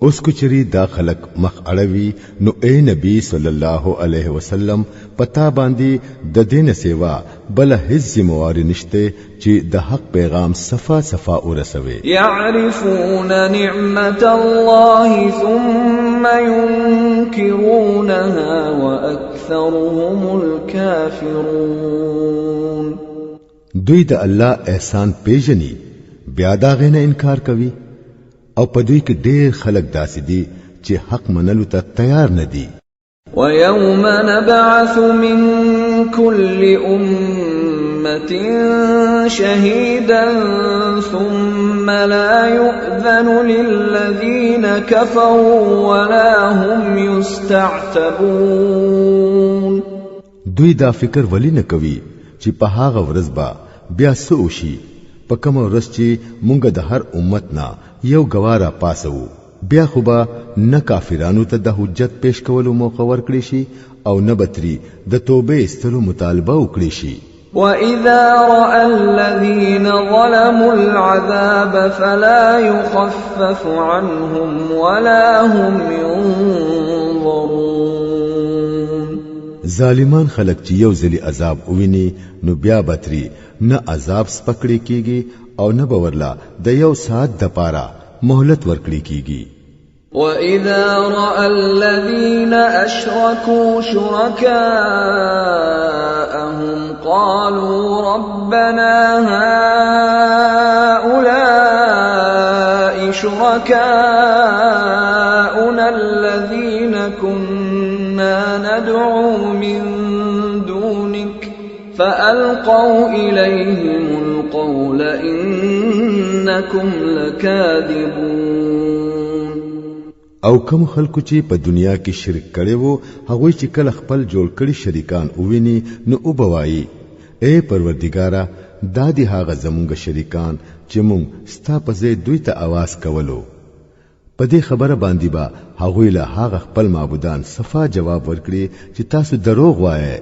اوس کو چری دا خلق مخ اړوي نو اے نبی صلی الله علیه وسلم پتا باندې د دین سیوا بل هیڅ ذمہواری نشته چې د حق پیغام صفا صفا ورسوي. يعرفون نعمت الله ثم ينكرونها واكثرهم الكافرون. دوی د الله احسان پیژني بیا دا غنه انکار کوي او په دوی کې ډېر خلک داسې دي چې حق منلو ته تیار نه دي. ويوم نبعث من كل أمة أمة شهيدا ثم لا يؤذن للذين كفروا ولا هم يستعتبون. دوی دا فکر ولی نه کوي چې په هغه ورځ به بیا څه وشي، په کومه ورځ چې مونږ د هر امت نه یو گواره پاسو، بیا خو به نه کافرانو ته د حجت پیش کولو موقع ورکړي شي او نه بتري د توبې استلو مطالبه وکړي شي. وَإِذَا رَأَى الَّذِينَ ظَلَمُوا الْعَذَابَ فَلَا يُخَفَّفُ عَنْهُمْ وَلَا هُمْ يُنظَرُونَ. ظالمان خلق چې یو ځلی عذاب وویني نو بیا بتري نه عذاب سپکړي کیږي او نه باورلا د یو ساعت د پاره مهلت ورکړي کیږي. وَإِذَا رَأَى الَّذِينَ أَشْرَكُوا شُرَكَاءَهُمْ قَالُوا رَبَّنَا هَؤُلَاءِ شُرَكَاؤُنَا الَّذِينَ كُنَّا نَدْعُو مِن دُونِكَ فَأَلْقَوْا إِلَيْهِمُ الْقَوْلَ إِنَّكُمْ لَكَاذِبُونَ. او کوم خلکو چې په دنیا کې شرک کړي وو هغه چې کله خپل جوړ کړي شریکان اوویني نو او بوایي اے پروردګارا دادی هغه زمونږ شریکان چې مونږ ستا په ځای دوی ته आवाज کولو. په دې خبره باندې با هغه له هغه خپل معبودان صفا جواب ورکړي چې تاسو دروغ وایي.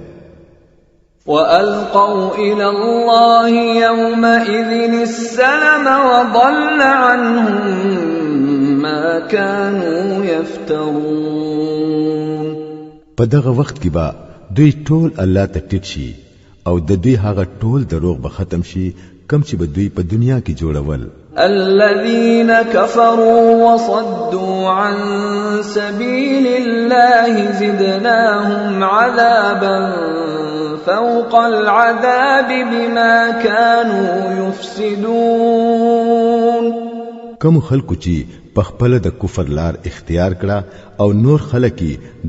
وَأَلْقَوْا إِلَى اللَّهِ يَوْمَئِذٍ السَّلَمَ وَضَلَّ عَنْهُمْ مَا كَانُوا يَفْتَرُونَ. په دغه وخت کې با دوی ټول الله ته ټیټ شي او د دوی هغه ټول دروغ به ختم شي کم چې به دوی په دنیا کې جوړول. الذين كفروا وصدوا عن سبيل الله زدناهم عذابا فوق العذاب بما كانوا يفسدون. کوم خلکو چې په خپل د کفر لار اختیار کړه او نور خلک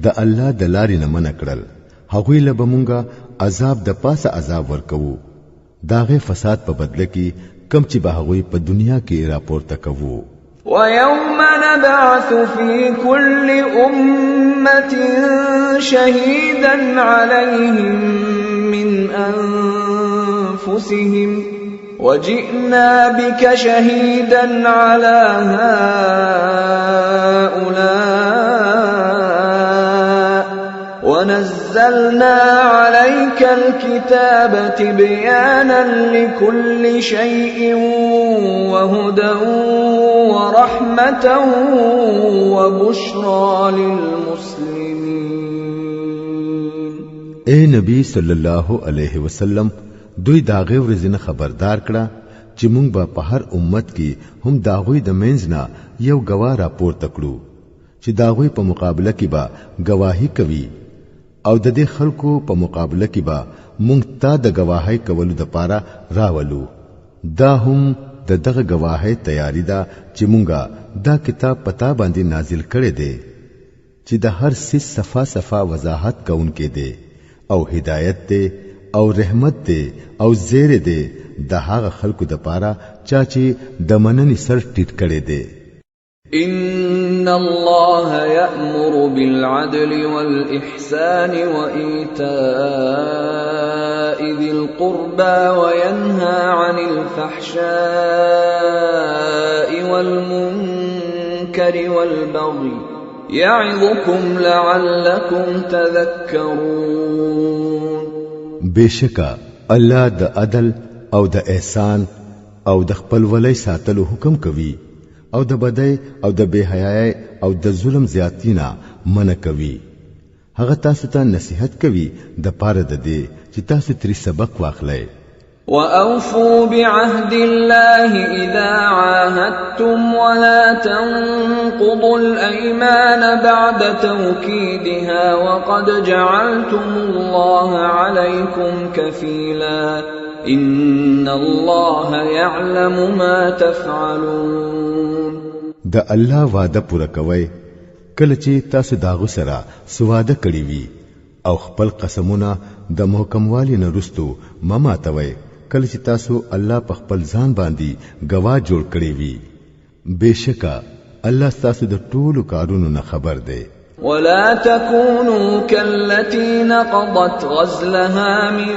د الله د لارې نه منع کړل، هغوی له بمونګه عذاب د پاسه عذاب ورکوو داغه فساد په بدله کې کم چې به هغوی په دنیا کې راپورته کوو. وَيَوْمَ نَبْعَثُ فِي كُلِّ أُمَّةٍ شَهِيدًا عَلَيْهِمْ مِنْ أَنفُسِهِمْ وَجِئْنَا بِكَ شَهِيدًا عَلَى هَؤُلَاءِ وَنَزَّلْنَا عَلَيْكَ الْكِتَابَ تِبْيَانًا لِكُلِّ شَيْءٍ وَهُدًى وَرَحْمَةً وَبُشْرَى لِلْمُسْلِمِينَ. اے نبی صلی الله علیه وسلم دوی داغه ورزنه خبردار کړه چې مونږ به په هر امت کې هم داغوی د منځ نه یو گواه راپورته کړو چې داغوی په مقابله کې به گواهی کوي او د دې خلکو په مقابله کې به مونږ ته د گواهی کولو د پاره راولو. دا هم د دغه گواهی تیاری ده چې مونږه دا کتاب پتا باندې نازل کړي دي چې د هر څه صفه صفه وضاحت کوونکې دي او هدایت دي او رحمت دي او زیر دي د هغه خلکو د پاره چا چې د مننې سر ټیټ کړي دي. إن الله يأمر بالعدل والإحسان وإيتاء ذي القربى وينهى عن الفحشاء والمنكر والبغي يعظكم لعلكم تذكرون. بشکا الله د عدل او د احسان او د خپل ولای ساتلو حکم کوي او د بدای او د بے حیاي او د ظلم زیاتینا منع کوي. هغه تاسو ته نصيحت کوي د پاره د دې چې تاسو تری سبق واخلئ. وَأَوْفُوا بِعَهْدِ اللَّهِ إِذَا عَاهَدتُّمْ وَلَا تَنقُضُوا الْأَيْمَانَ بَعْدَ تَوْكِيدِهَا وَقَدْ جَعَلْتُمُ اللَّهَ عَلَيْكُمْ كَفِيلًا إِنَّ اللَّهَ يَعْلَمُ مَا تَفْعَلُونَ. د الله وعده پوره کوئ کله چې تاسو داغو سره سواده کړی وي او خپل قسمونه د محکموالي نه رستو مماتوي کله چې تاسو الله په خپل ځان باندې گواه جوړ کړی وي بهشکه الله تاسو د ټولو کارونو نه خبر دی ولا تكونوا كالتي نقضت غزلها من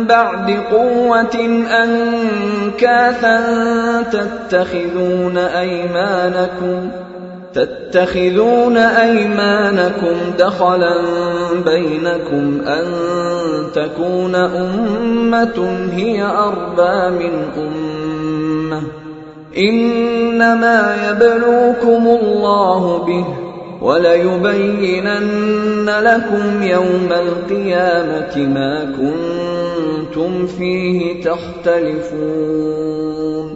بعد قوة أنكاثا تتخذون أيمانكم دخلا بينكم أن تكون أمة هي أربى من أمة إنما يبلوكم الله به وَلَيُبَيِّنَنَّ لَكُمْ يَوْمَ الْقِيَامَةِ مَا كُنتُمْ فِيهِ تَخْتَلِفُونَ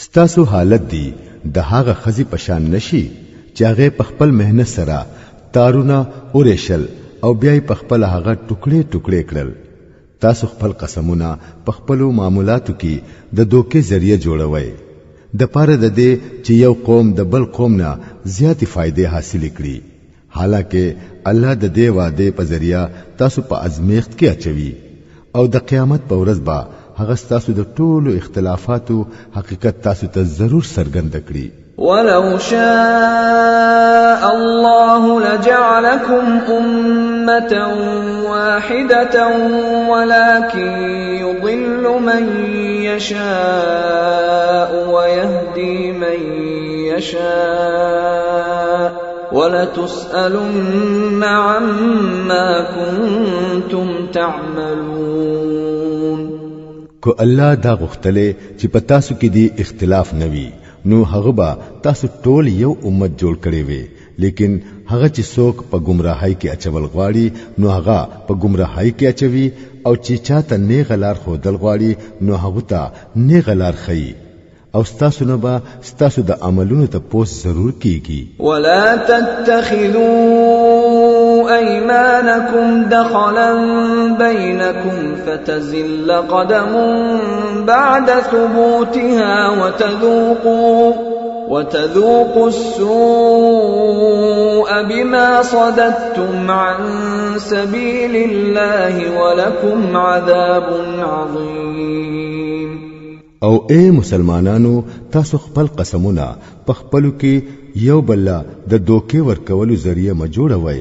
ستاسو حالت دی د هغه خزي پشان نشي چې هغه په خپل مهنت سره تارونه اورېشل او بیا په خپل هغه ټوکړي ټوکړي کړل تاسو خپل قسمونه په خپل معاملاتو کې د دوکې ذریعہ جوړوي د پاره د دې چې یو قوم د بل قوم نه زیاتې فائدې حاصل کړي حالکه الله د دې وعده په ذریعہ تاسو په ازمیخت کې اچوي او د قیامت په ورځ به هغه تاسو د ټولو اختلافاتو حقیقت تاسو ته ضرور څرګند کړي ولو شاء الله لجعلكم أمة واحدة ولكن يضل من يشاء ويهدي من يشاء ولتسألن عما كنتم تعملون کو الله دا غختله چې په تاسو کې دی اختلاف نوي نو هغه با تاسو ټول یو امت جوړ کړي وي لیکن هغه چې څوک په گمراهۍ کې اچول غواړي نو هغه په گمراهۍ کې اچوي او چې چاته نه غلار خودل غواړي نو هغه ته نه غلار خي او ستاسو نه با ستاسو د عملونو ته پوس ضرور کیږي ولا تتخذوا ايمانكم دخلا بينكم فتزل قدم بعد ثبوتها وتذوقوا السوء بما صددتم عن سبيل الله ولكم عذاب عظيم او اے مسلمانانو تاسو خپل قسمونه په خپلو کې یو بل د دوکې ورکولو ذریعہ ما جوړوي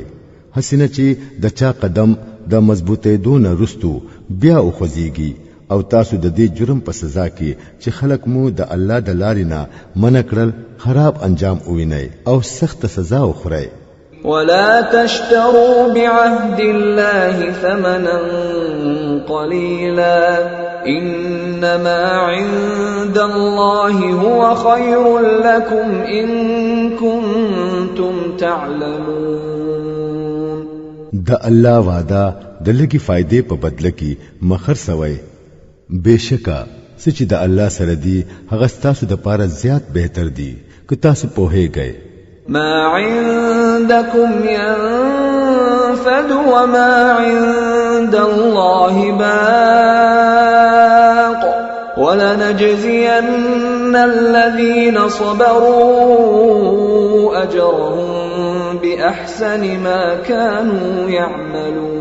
حسنه چې د چا قدم د مضبوطې دون رستو بیا او خوځيږي او تاسو د دې جرم په سزا کې چې خلق مو د الله د لارې نه منع کړل خراب انجام وویني او سخت سزا وخورئ ولا تشتروا بعهد الله ثمنا قليلا إنما عند الله هو خير لكم إن كنتم تعلمون د الله وعده د لګي فائدې په بدله کې مخر سوي بشکا چې د الله سره دی هغه تاسو د پاره زیات بهتر دی که تاسو پوهیږئ ما عندكم ينفد وما عند الله باق ولنجزين الذين صبروا أجرهم بأحسن ما كانوا يعملون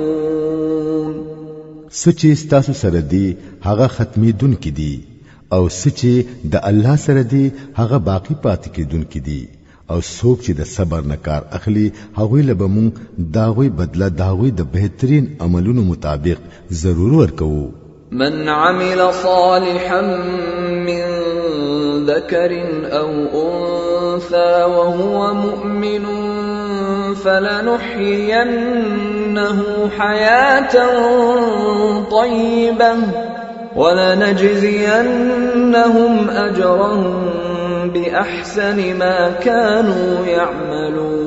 سچې ستاسو سره دی هغه ختمي دن کې دی او سچې د الله سره دی هغه باقی پات کې دن کې دی او څوک چې د صبر نه کار اخلي هغه له بمون داوی بدله داوی د بهترین عملونو مطابق ضرور ورکوو من عمل صالحا من ذكر أو أنثى وهو مؤمن فلنحيينه حياة طيبة ولنجزينهم أجرهم بأحسن ما كانوا يعملون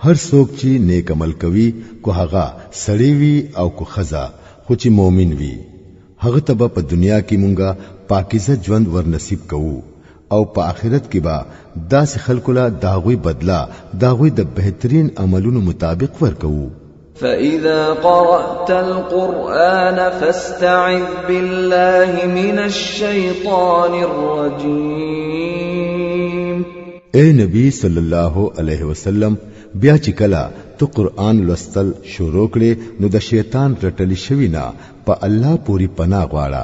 هر څوک چې نیک عمل کوي کو هغه سړی وي او کو خزا خو چې مؤمن وي هغه ته په دنیا کې مونږه پاکیزه ژوند ورنصیب کوو او په آخرت کې به داسې خلکو لا داغوی بدلا داغوی د بهترین عملونو مطابق ورکوو فإذا قرأت القرآن فاستعذ بالله من الشيطان الرجيم اے نبی صلی الله علیه وسلم بیا چې کلا تو قرآن لوستل شروع کړي نو د شیطان رټلی شوی نه په الله پوری پناه غواړه.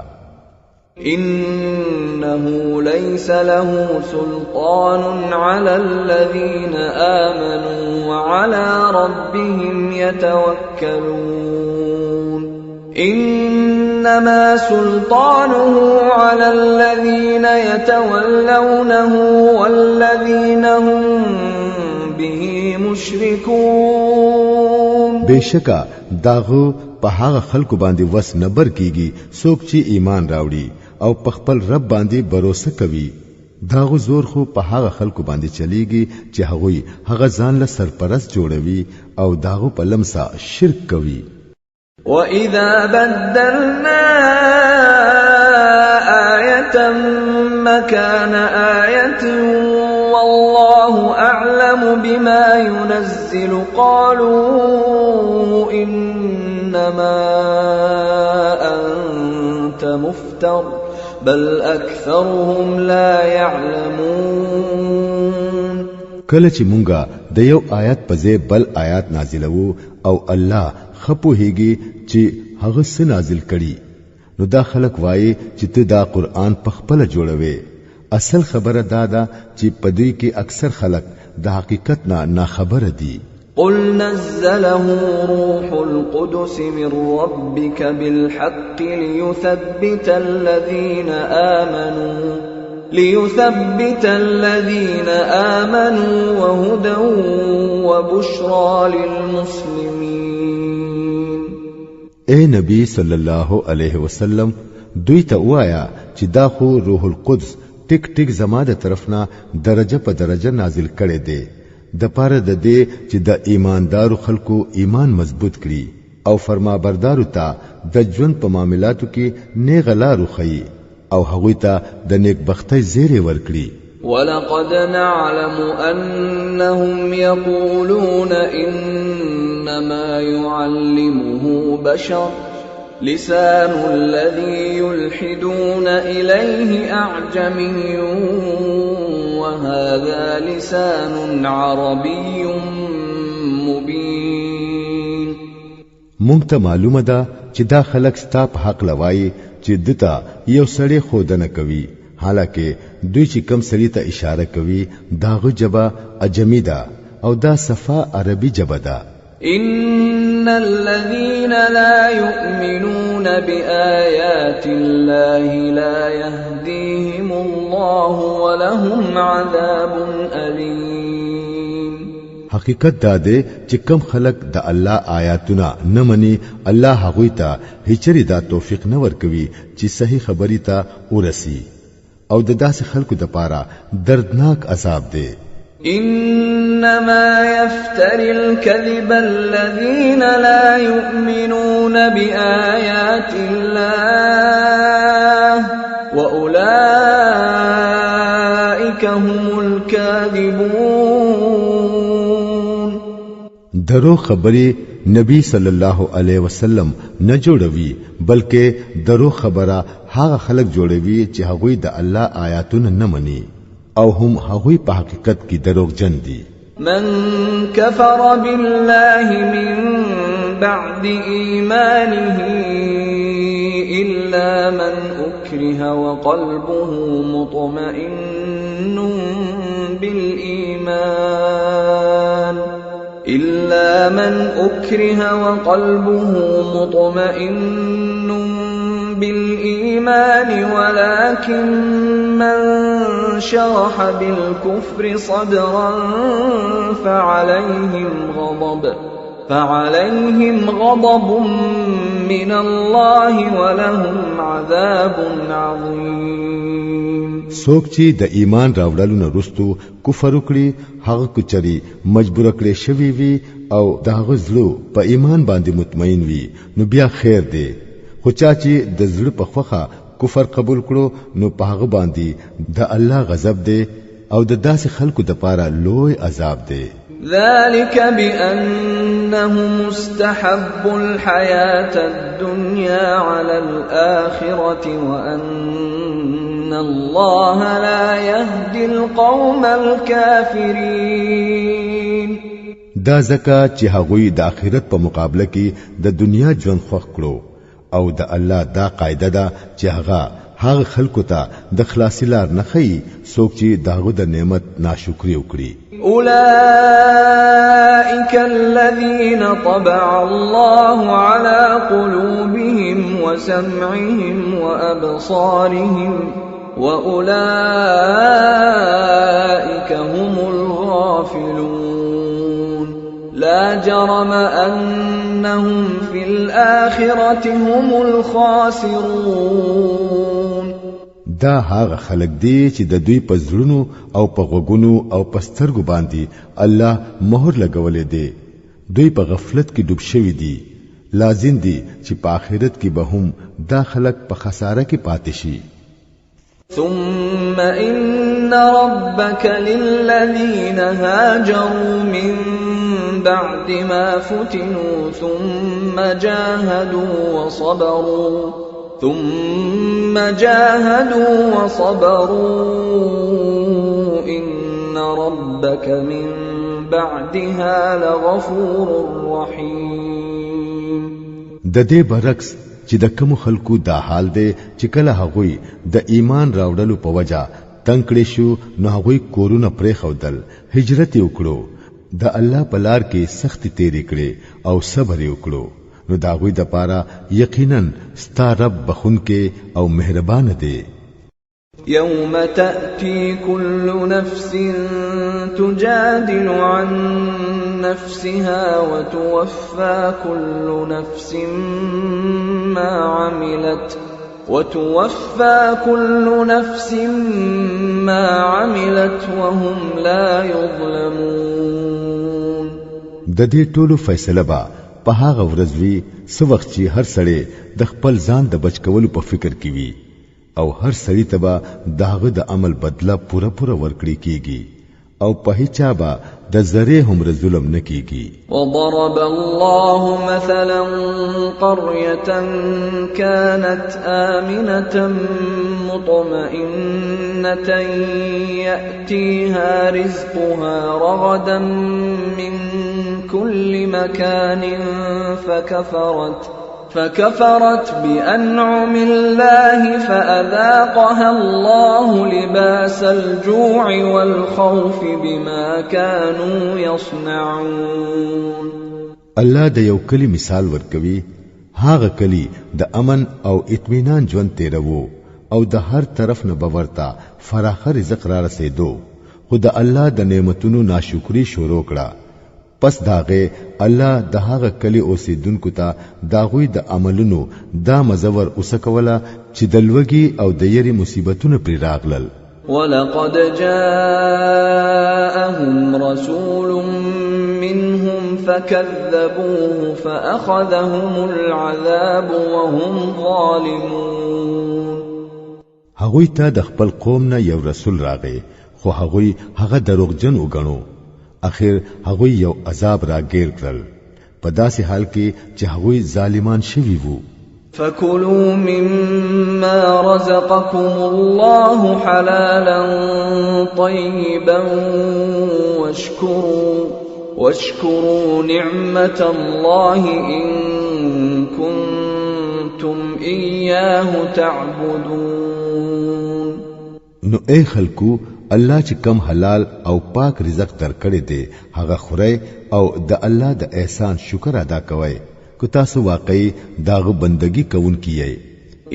إنه ليس له سلطان على الذين آمنوا وعلى ربهم يتوكلون إنما سلطانه على الذين يتولونه والذين هم به مشركون. بشکا داغو په هغه خلکو باندې وس نبر کیږي څوک چې ایمان راوړي او په خپل رب باندې باور کوي. داغو زور خو په هغه خلکو باندې چلیږي چې هغه ځان له سرپرست جوړوي او داغو په لمسا شرک کوي. وَإِذَا بَدَّلْنَا آيَةً مَكَانَ آيَةٍ وَاللَّهُ أَعْلَمُ بِمَا يُنَزِّلُ قَالُوا إِنَّمَا أَنْتَ مُفْتَرٍ بَلْ أَكْثَرُهُمْ لَا يَعْلَمُونَ. کله چې مونږه د یو آیات په ځای بل آیات نازلوو او الله خپو هیږي چې هغه څه نازل کړي نو دا خلک وایي چې ته دا قرآن په خپل جوړوي. اصل خبره دا ده چې په دې کې اکثر خلک د حقیقت نه خبره دي. قل نزله روح القدس من ربك بالحق ليثبت الذين آمنوا وهدى وبشرى للمسلمين. اے نبی صلی الله علیه وسلم دوی ته وایا چې دا خو روح القدس ټیک ټیک زما د طرفنا درجه په درجه نازل کړي دي د پاره د دې چې د ایماندارو خلکو ایمان مضبوط کړي او فرما بردارو ته د ژوند په معاملاتو کې نیغلارو خي او هغوی ته د نیک بختۍ زیری ورکړي. ولقد نعلم أنهم يقولون إنما يعلمه بشر لسان الذي يلحدون إليه أعجمي وهذا لسان عربي مبين. مونږ ته معلومه ده چې دا خلک ستا په حق لوي چې دتا یو سړی خودنه کوي حالکه دوی چې کم سړی ته اشاره کوي داغه جبا اجمی ده او دا صفا عربي جبا ده. إن الذين لا يؤمنون بآيات الله لا يهديهم الله ولهم عذاب أليم. حقیقت دا ده چې کم خلق د الله آیاتونه نه مني الله هغوی ته هیڅری دا توفیق نه ورکوي چې صحیح خبري ته ورسي او د داسې خلکو د پاره دردناک عذاب ده. إنما يفتري الكذب الذين لا يؤمنون بآيات الله وأولئك هم الكاذبون. درو خبري نبی صلی الله علیه وسلم نه جوړوي بلکې درو خبره هغه خلک جوړوي چې هغوی د الله آیاتونه نه مني او هم هغوی په حقیقت کې دروغجن دي. من كفر بالله من بعد إيمانه إلا من أكره وقلبه مطمئن بالإيمان ولكن من شرح بالكفر صدرا فعليهم غضب من الله ولهم عذاب عظيم. څوک چې د ایمان راوړلو نه رستو کفر وکړي هغه کچري مجبور کړي شوی وي او داغه زلو په ایمان باندې مطمئن وي نو بیا خیر دی. خو چا چې د زړه په خوخه کفر قبول کړو نو په هغه باندې د الله غضب دی او د داسې خلکو د پاره لوی عذاب دی. ذلك بأنهم استحبوا الحياة الدنيا على الآخرة وأن الله لا يهدي القوم الكافرين. دا زکه چې هغوی د آخرت په مقابله کې د دنیا ژوند خوښ کړو او د الله دا قاعده ده چې هغه خلکو ته د خلاصي لار نه خي څوک چې داغه د نعمت ناشکری وکړي اولئک الذین طبع الله على قلوبهم وسمعهم وابصارهم واولئک هم الغافلون لا جرم انهم في الاخره هم الخاسرون دا هغه خلق دی چې د دوی په زړونو او په غوګونو او په سترګو باندې الله مهر لګولې دی دوی په غفلت کې ډوب شوي دي لازم دي چې په آخرت کې به هم دا خلق په خساره کې پاتې شي ثم ان ربك للذين هاجروا من بعد ما فتنوا ثم جاهدوا وصبروا إن ربك من بعدها لغفور رحيم د دې برعکس چې د کوم خلکو دا حال دی چې کله هغوی د ایمان راوړلو په وجه تنکړې شو نو هغوی کورونه پرې خودل هجرت وکړو د الله په لار کې سخت تیرې کړې او صبر وکړو نو دا غوی د پاره یقینا ستا رب بخون کې او مهربان دی يوم تأتي كل نفس تجادل عن نفسها وتوفى كل نفس ما عملت وهم لا يظلمون د دې ټولو فیصله به په هغه ورځ وی سو وخت چې هر سړی د خپل ځان د بچ کولو په فکر کې وي او هر سړی ته به داغه د عمل بدله پوره ورکړي کیږي او په هیڅ به د ذره هم ظلم نه کیږي وضرب الله مثلا قرية كانت آمنة مطمئنة يأتيها رزقها رغدا من كل مكان فكفرت بأنعم الله فأذاقها الله لباس الجوع والخوف بما كانوا يصنعون الله د یو کلی مثال ورکوي هغه کلی د امن او اطمینان ژوند تیرو او د هر طرف نه باورتا فراخ رزق را رسیدو خو د الله د نعمتونو ناشکری شروع کړه پس داغه الله د هغه کلی اوسیدونکو ته داغوی د عملونو دا مزور اوسکولا چې د لوګي او د یری مصیبتونو پر راغلل ولقد جاءهم رسول منهم فكذبوه فأخذهم العذاب وهم ظالمون هغوی ته د خپل قوم نه یو رسول راغی خو هغوی هغه دروغجن وګڼو اخر هغوی یو عذاب را گیر کړل په داسې حال کې چې هغوی ظالمان شوي وو فكلوا مما رزقكم الله حلالا طيبا واشكروا نعمة الله إن كنتم إياه تعبدون نو اے خلکو الله چې کم حلال او پاک رزق درکړي دي هغه خوري او د الله د احسان شکر ادا کوي کو تاسو واقعي داغه بندگی کوون کیي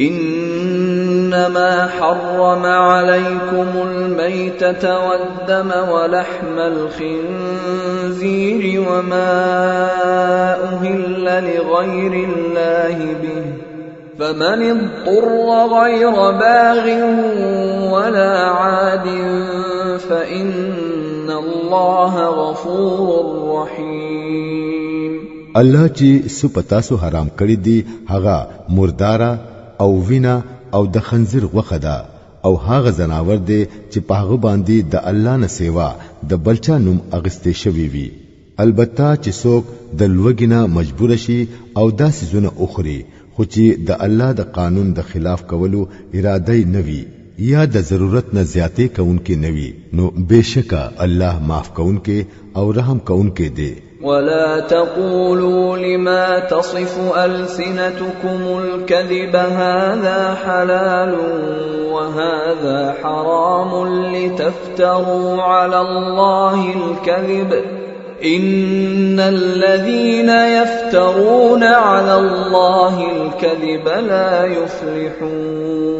انما حرم عليكم الميتة والدم ولحم الخنزير وما أهل لغير الله به فمن اضطر غير باغ ولا عاد فإن الله غفور رحيم الله چې سپتاسو حرام کړی دی هغه مردارا او وینا او د خنزیر غوخه ده او هغه زناور دی چې پاغه باندې د الله نه سیوا د بلچا نوم اغستې شوی وي البته چې څوک د لوګینا مجبور شي او داسې زونه اخري خو چې د الله د قانون د خلاف کولو اراده نه وي یا د ضرورت نه زیاتې کوونکې نه وي نو بهشکه الله معاف کوونکې او رحم کوونکې دی ولا تقولوا لما تصف ألسنتكم الكذب هذا حلال وهذا حرام لتفتروا على الله الكذب إن الذين يفترون على الله الكذب لا يفلحون.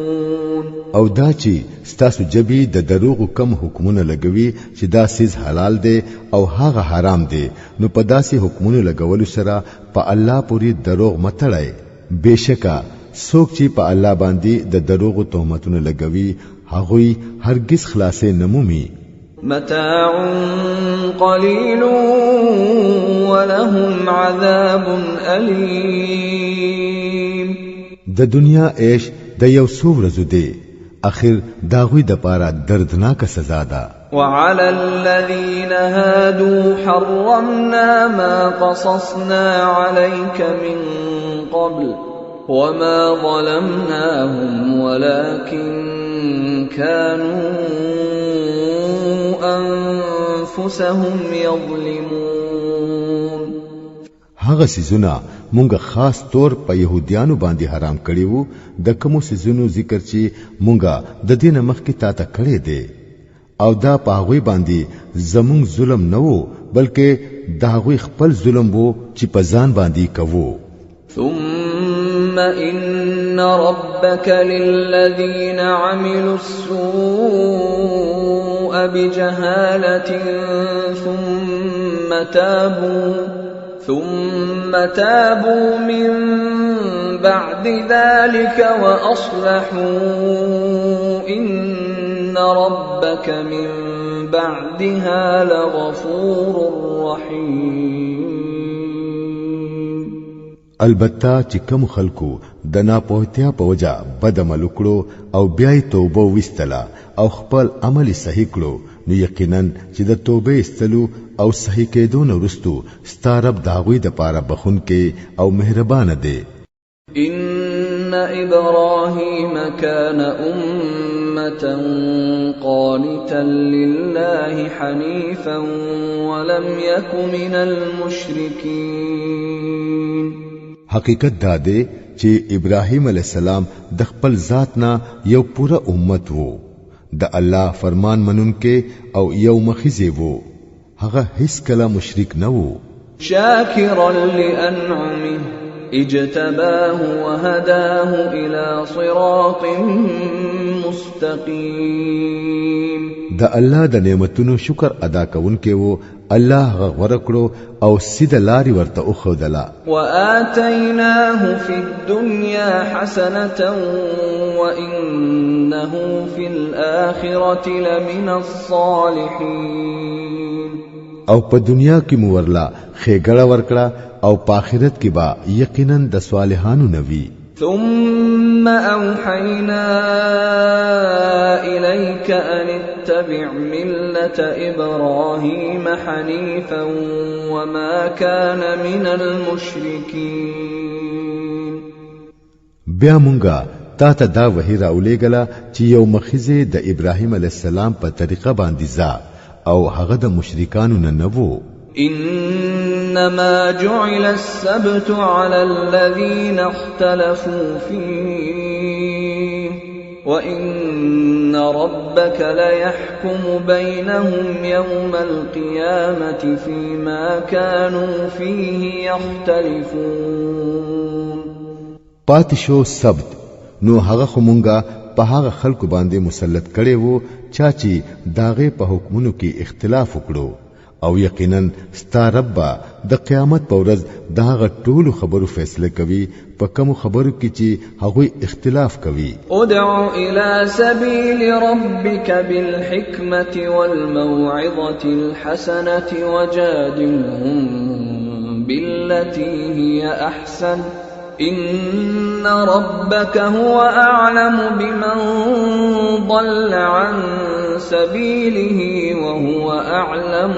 او دا چې ستاسو جبي د دروغ کم حکمونه لګوي چې دا سیز حلال دی او هغه حرام دی، نو په داسې حکمونه لګولو سره په الله پوری دروغ متړای. بشکا څوک چې په الله باندې د دروغ تهمتونه لګوي هغوی هرگز خلاصې نمومي. متاع قليل ولهم عذاب أليم. د دنیا عيش د یو څو ورځو دی، اخر داغوی د پاره دردناک سزا ده. وعلى الذين هادوا حرمنا ما قصصنا عليك من قبل وما ظلمناهم ولكن كانوا أنفسهم يظلمون. هغه سيزونه مونږ خاص طور په يهوديانو باندې حرام کړی وو، د کومو سيزونو ذکر چې مونږ د دین مخکې تا ته کړی دی، او دا په هغه باندې زمونږ ظلم نه وو بلکې دا هغه خپل ظلم وو چې په ځان باندې کوو. ثم إن ربك للذين عملوا السوء بجهالة ثم تابوا من بعد ذلك وأصلحوا إن ربك من بعدها لغفور رحيم. البته چې کوم خلکو د ناپوهتیا په وجه بد عمل وکړو او بیا توبه وستله او خپل عمل صحیح کړو، نو یقینا چې د توبه استلو او صحیح کېدو وروسته ستارب داوی د پاره بخون کې او مهربان دی. إن إبراهيم كان أمة قانتا لله حنيفا ولم يك من المشركين. حقیقت دا دی چې ابراهیم علیه السلام د خپل ذات نه یو پوره امت وو، د الله فرمان منونکې او یو مخیزه وو، هغه هیڅ کله مشرک نه وو. شاکرا لأنعمه اجتباه وهداه إلى صراط مستقيم. د الله د نعمتونو شکر ادا کوونکې وو، الله غوړه کړو او سیده لاري ورته اوخدله. وآتيناه في الدنيا حسنة وإنه في الآخرة لمن الصالحين. او په دنیا کې مو ورلا خېګړه ورکړه او په آخرت کې با یقینا د صالحانو نوي. ثم أوحينا إليك أن اتبع ملة إبراهيم حنيفا وما كان من المشركين. بیا مونږه تا ته دا وحی راولېګله چې یو مخیزه د ابراهیم علی السلام په طریقه باندې ځا او هغه د مشرکانو نه نوو. إنما جعل السبت على الذين اختلفوا فيه وإن ربك ليحكم بينهم يوم القيامة فيما كانوا فيه يختلفون. پاتشو سبت نو هغه خمونګه په هغه خلکو باندې مسلط کړي وو چې داغه په حکمونو کې اختلاف وکړو، او یقینا ستا رب د قیامت په ورځ داغه ټول خبرو فیصله کوي په کوم خبرو کې چې هغه اختلاف کوي. ادع الى سبيل ربك بالحكمة والموعظة الحسنة وجادلهم بالتي هي أحسن إن ربك هو أعلم بمن ضل عن سبيله وهو أعلم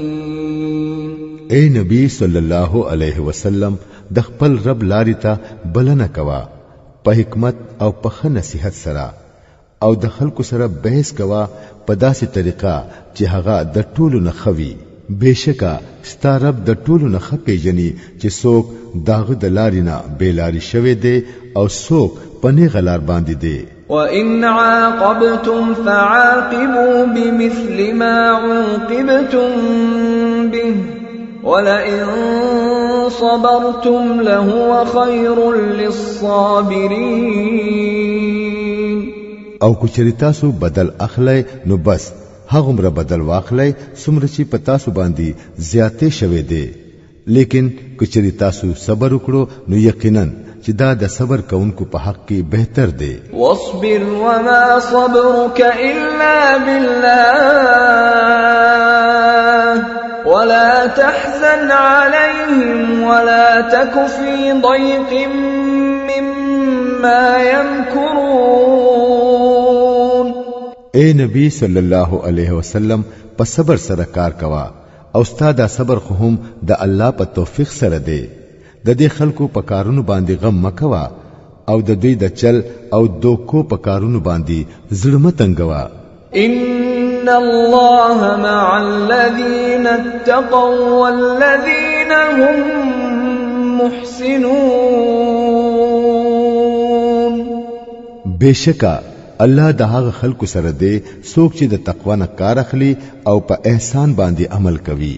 بالمهتدين. اے نبی صلی الله علیه وسلم د خپل رب لارې ته بلنه کوا په حکمت او په نصیحت سره، او د خلکو سره بحث کوا په داسې طریقه چې هغه د ټولو نه خوي، بشکا ستارب د ټولو نه خپېجنې چې څوک داغه د لارینا بیلاری شوه دی او څوک پنه غلار باندې دی. وَإِنْ عَاقَبْتُمْ فَعَاقِبُوا بِمِثْلِ مَا عُوقِبْتُمْ بِهِ وَلَئِنْ صَبَرْتُمْ لَهُوَ خَيْرٌ لِلصَّابِرِينَ. او کچری تاسو بدل اخلي نو بس هغومره بدل واخلي څومره چې په تاسو باندې زیاتې شوي دي، لیکن کچری تاسو صبر وکړو نو یقینا چې دا د صبر کوونکو په حق کې بهتر دی. واصبر وما صبرك إلا بالله ولا تحزن عليهم ولا تك في ضيق مما يمكرون. اے نبی صلی الله علیه وسلم په صبر سره کار کوا او استاد صبر خو هم د الله په توفیق سره دی. د دې خلکو په کارونو باندې غم مکوا او د دوی د چل او دوکو په کارونو باندې زړه متنګوا. ان الله مع الذين اتقوا والذين هم محسنون. بشکا الله د هغه خلکو سره دی څوک چې د تقوا نه کار اخلي او په احسان باندې عمل کوي.